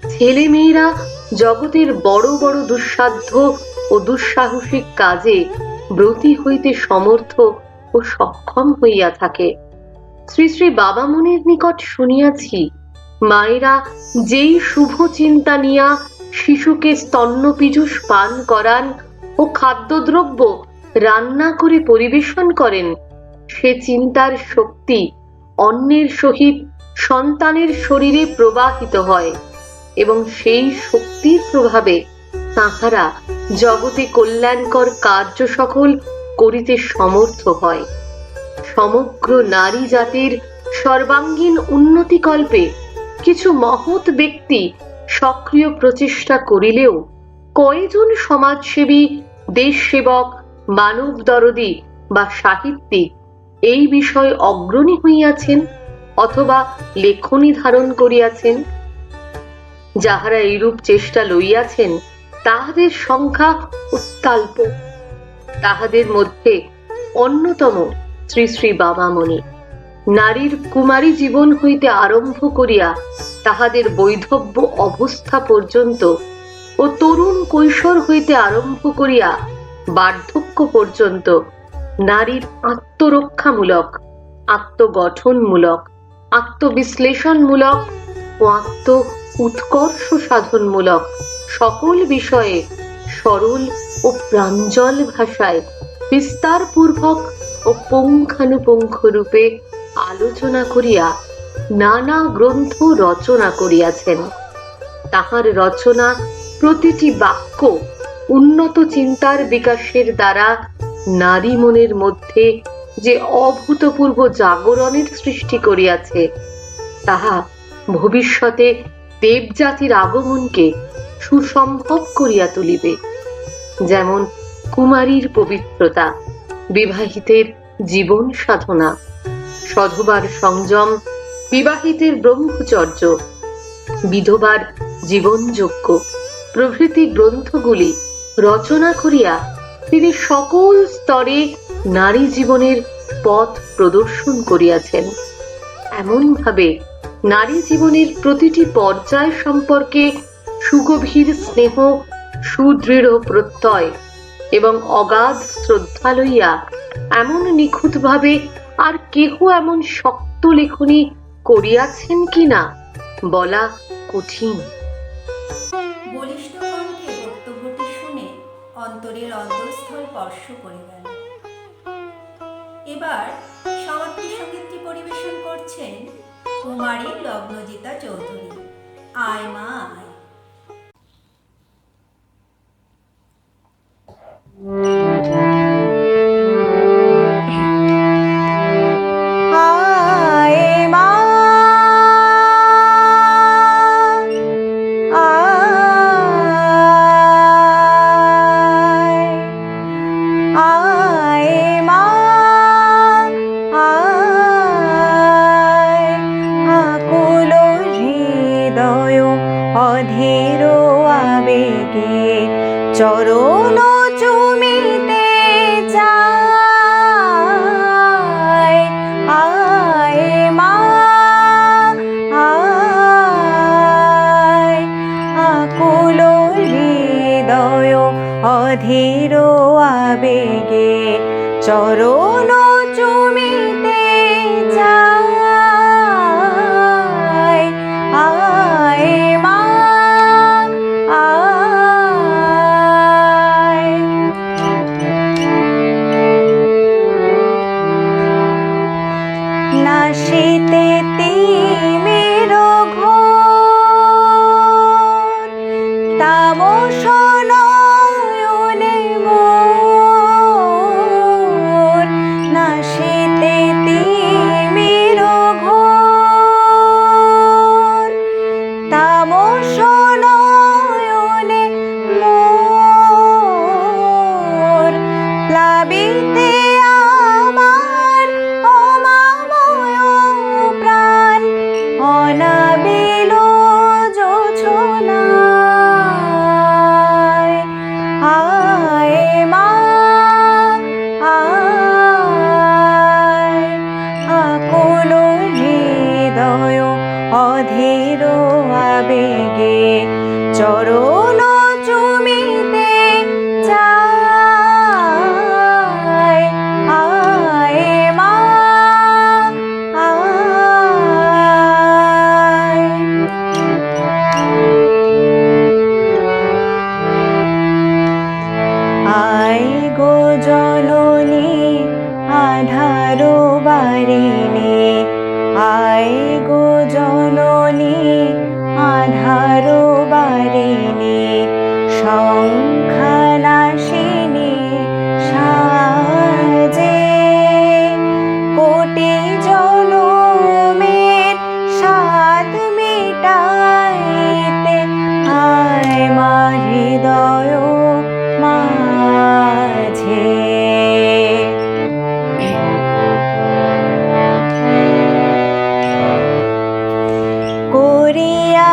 ছেলে মেয়েরা জগতের বড় বড় দুঃসাধ্য ও দুঃসাহসিক কাজে ব্রতী হইতে সমর্থ ও সক্ষম হইয়া থাকে। শ্রী শ্রী বাবামণির নিকট শুনিয়াছি, মায়েরা যেই শুভ চিন্তা নিয়া শিশুকে স্তন্যপীযুষ পান করান ও খাদ্যদ্রব্য রান্না করে পরিবেশন করেন, সে চিন্তার শক্তি অন্যের সহিত সন্তানের শরীরে প্রবাহিত হয় এবং সেই শক্তির প্রভাবে তাহারা জগতে কল্যাণকর কার্য সকল করিতে সমর্থ হয়। সমগ্র নারী জাতির সর্বাঙ্গীন উন্নতিকল্পে কিছু মহৎ ব্যক্তি সক্রিয় প্রচেষ্টা করিলেও কয়জন সমাজসেবী, দেশসেবক, মানব দরদী বা সাহিত্যিক এই বিষয়ে অগ্রণী হইয়াছেন অথবা লেখনী ধারণ করিয়াছেন? যাহারা এইরূপ চেষ্টা লইয়াছেন তাহাদের সংখ্যা অত্যল্প। তাহাদের মধ্যে অন্যতম শ্রী শ্রী বাবামণি। নারীর কুমারী জীবন হইতে আরম্ভ করিয়া তাহাদের বৈধব্য অবস্থা পর্যন্ত ও তরুণ কৈশোর হইতে আরম্ভ করিয়া বার্ধক্য পর্যন্ত নারীর আত্মরক্ষামূলক, আত্মগঠনমূলক, আত্মবিশ্লেষণমূলক ও আত্ম উৎকর্ষ সাধনমূলক সকল বিষয়ে সরল ও প্রাঞ্জল ভাষায় বিস্তারপূর্বক ও পুঙ্খানুপুঙ্খ রূপে আলোচনা করিয়া নানা গ্রন্থ রচনা করিয়াছেন। তাহার রচনা প্রতিটি বাক্য উন্নত চিন্তার বিকাশের দ্বারা নারী মনের মধ্যে যে অভূতপূর্ব জাগরণের সৃষ্টি করিয়াছে, তাহা ভবিষ্যতে দেবজাতির আগমনকে সুসম্ভব করিয়া তুলিবে। যেমন কুমারীর পবিত্রতা, বিবাহিতের জীবন সাধনা, সধবার সংযম, বিবাহিতের ব্রহ্মচর্য, বিধবার জীবনযোগ্য প্রভৃতি গ্রন্থগুলি রচনা করিয়া তিনি সকল স্তরে নারী জীবনের পথ প্রদর্শন করিয়াছেন। এমনভাবে নারী জীবনের প্রতিটি পর্যায় সম্পর্কে সুগভীর স্নেহ, সুদৃঢ় প্রত্যয় এবং অগাধ শ্রদ্ধা লইয়া এমন নিখুঁতভাবে আর কেহ এমন শক্ত লেখনী করিয়াছেন কিনা বলা কঠিন। বলিষ্ঠ কণ্ঠে বক্তব্যটি শুনে অন্তরের অন্তঃস্থল স্পর্শ করে গেল। এবার সমাপ্তি সঙ্গীতটি পরিবেশন করছেন কুমারী লগ্নজিতা চৌধুরী। আয় মা আয়। অধীর আবেগে চরণ চুমিতে চায়, আয় মা আয়। আকুল হৃদয় অধীর আবেগে চরণ চুমিতে চায়, আয় মা আয়।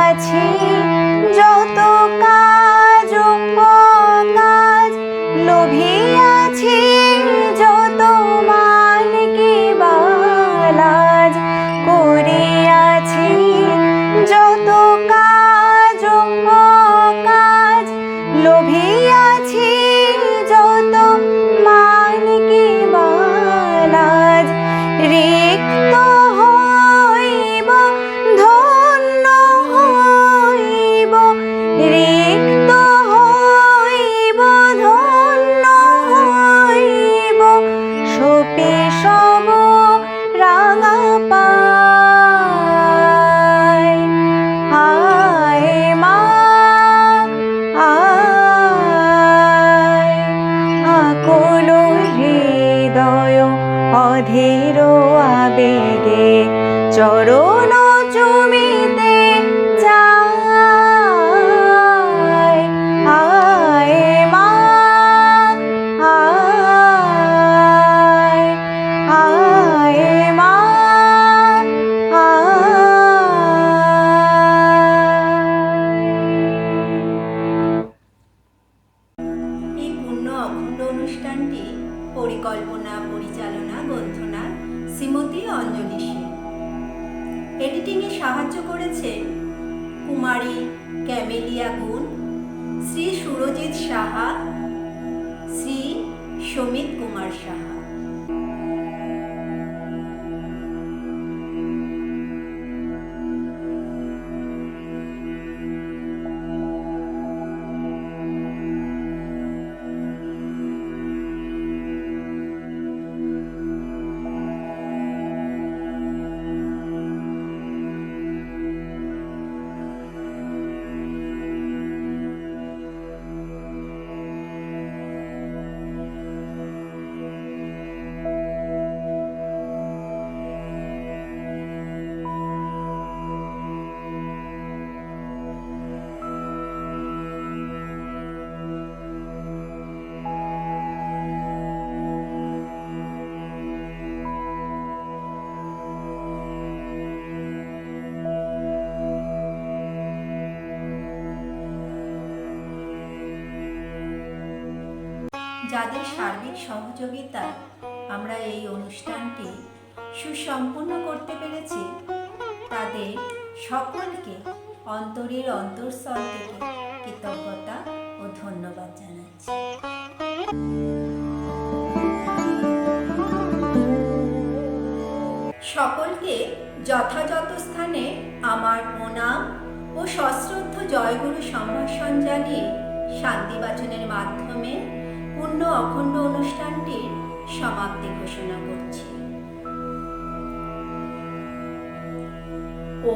আছি যত কাজ কাজ, লোভিয়াছি যত মান কি বালাজ, করিয়াছি যত কাজ কাজ, লোভিয়াছি যত মান কি বালাজ, রিক্ত হইব ধন্য হইব, রিক্ত হইব ধন্য হইব, সপি সব রাঙা পায়। আয় মা আয়, আকুল হৃদয় অধীর আবেগে চরণ চুমিতে চায়। আয় মা আয়, আয় মা এই পূর্ণ অখণ্ড অনুষ্ঠানটি পরিকল্পনা, পরিচালনা, গ্রন্থনা শ্রীমতী অঞ্জলি সেন। এডিটিংয়ে সাহায্য করেছেন কুমারী ক্যামেলিয়া গুণ, শ্রী সুরজিৎ সাহা, শ্রী সমিত কুমার সাহা। যাদের সার্বিক সহযোগিতায় আমরা এই অনুষ্ঠানটি সুসম্পন্ন করতে পেরেছি, তাদের সকলকে অন্তরের অন্তঃস্থল থেকে কৃতজ্ঞতা ও ধন্যবাদ জানাচ্ছি। সকলকে যথাযথ স্থানে আমার প্রণাম ও সশ্রদ্ধ জয়গুরু সম্ভাষণ জানিয়ে শান্তিবাচনের মাধ্যমে পূর্ণ অখণ্ড অনুষ্ঠানটির সমাপ্তি ঘোষণা করছি। ও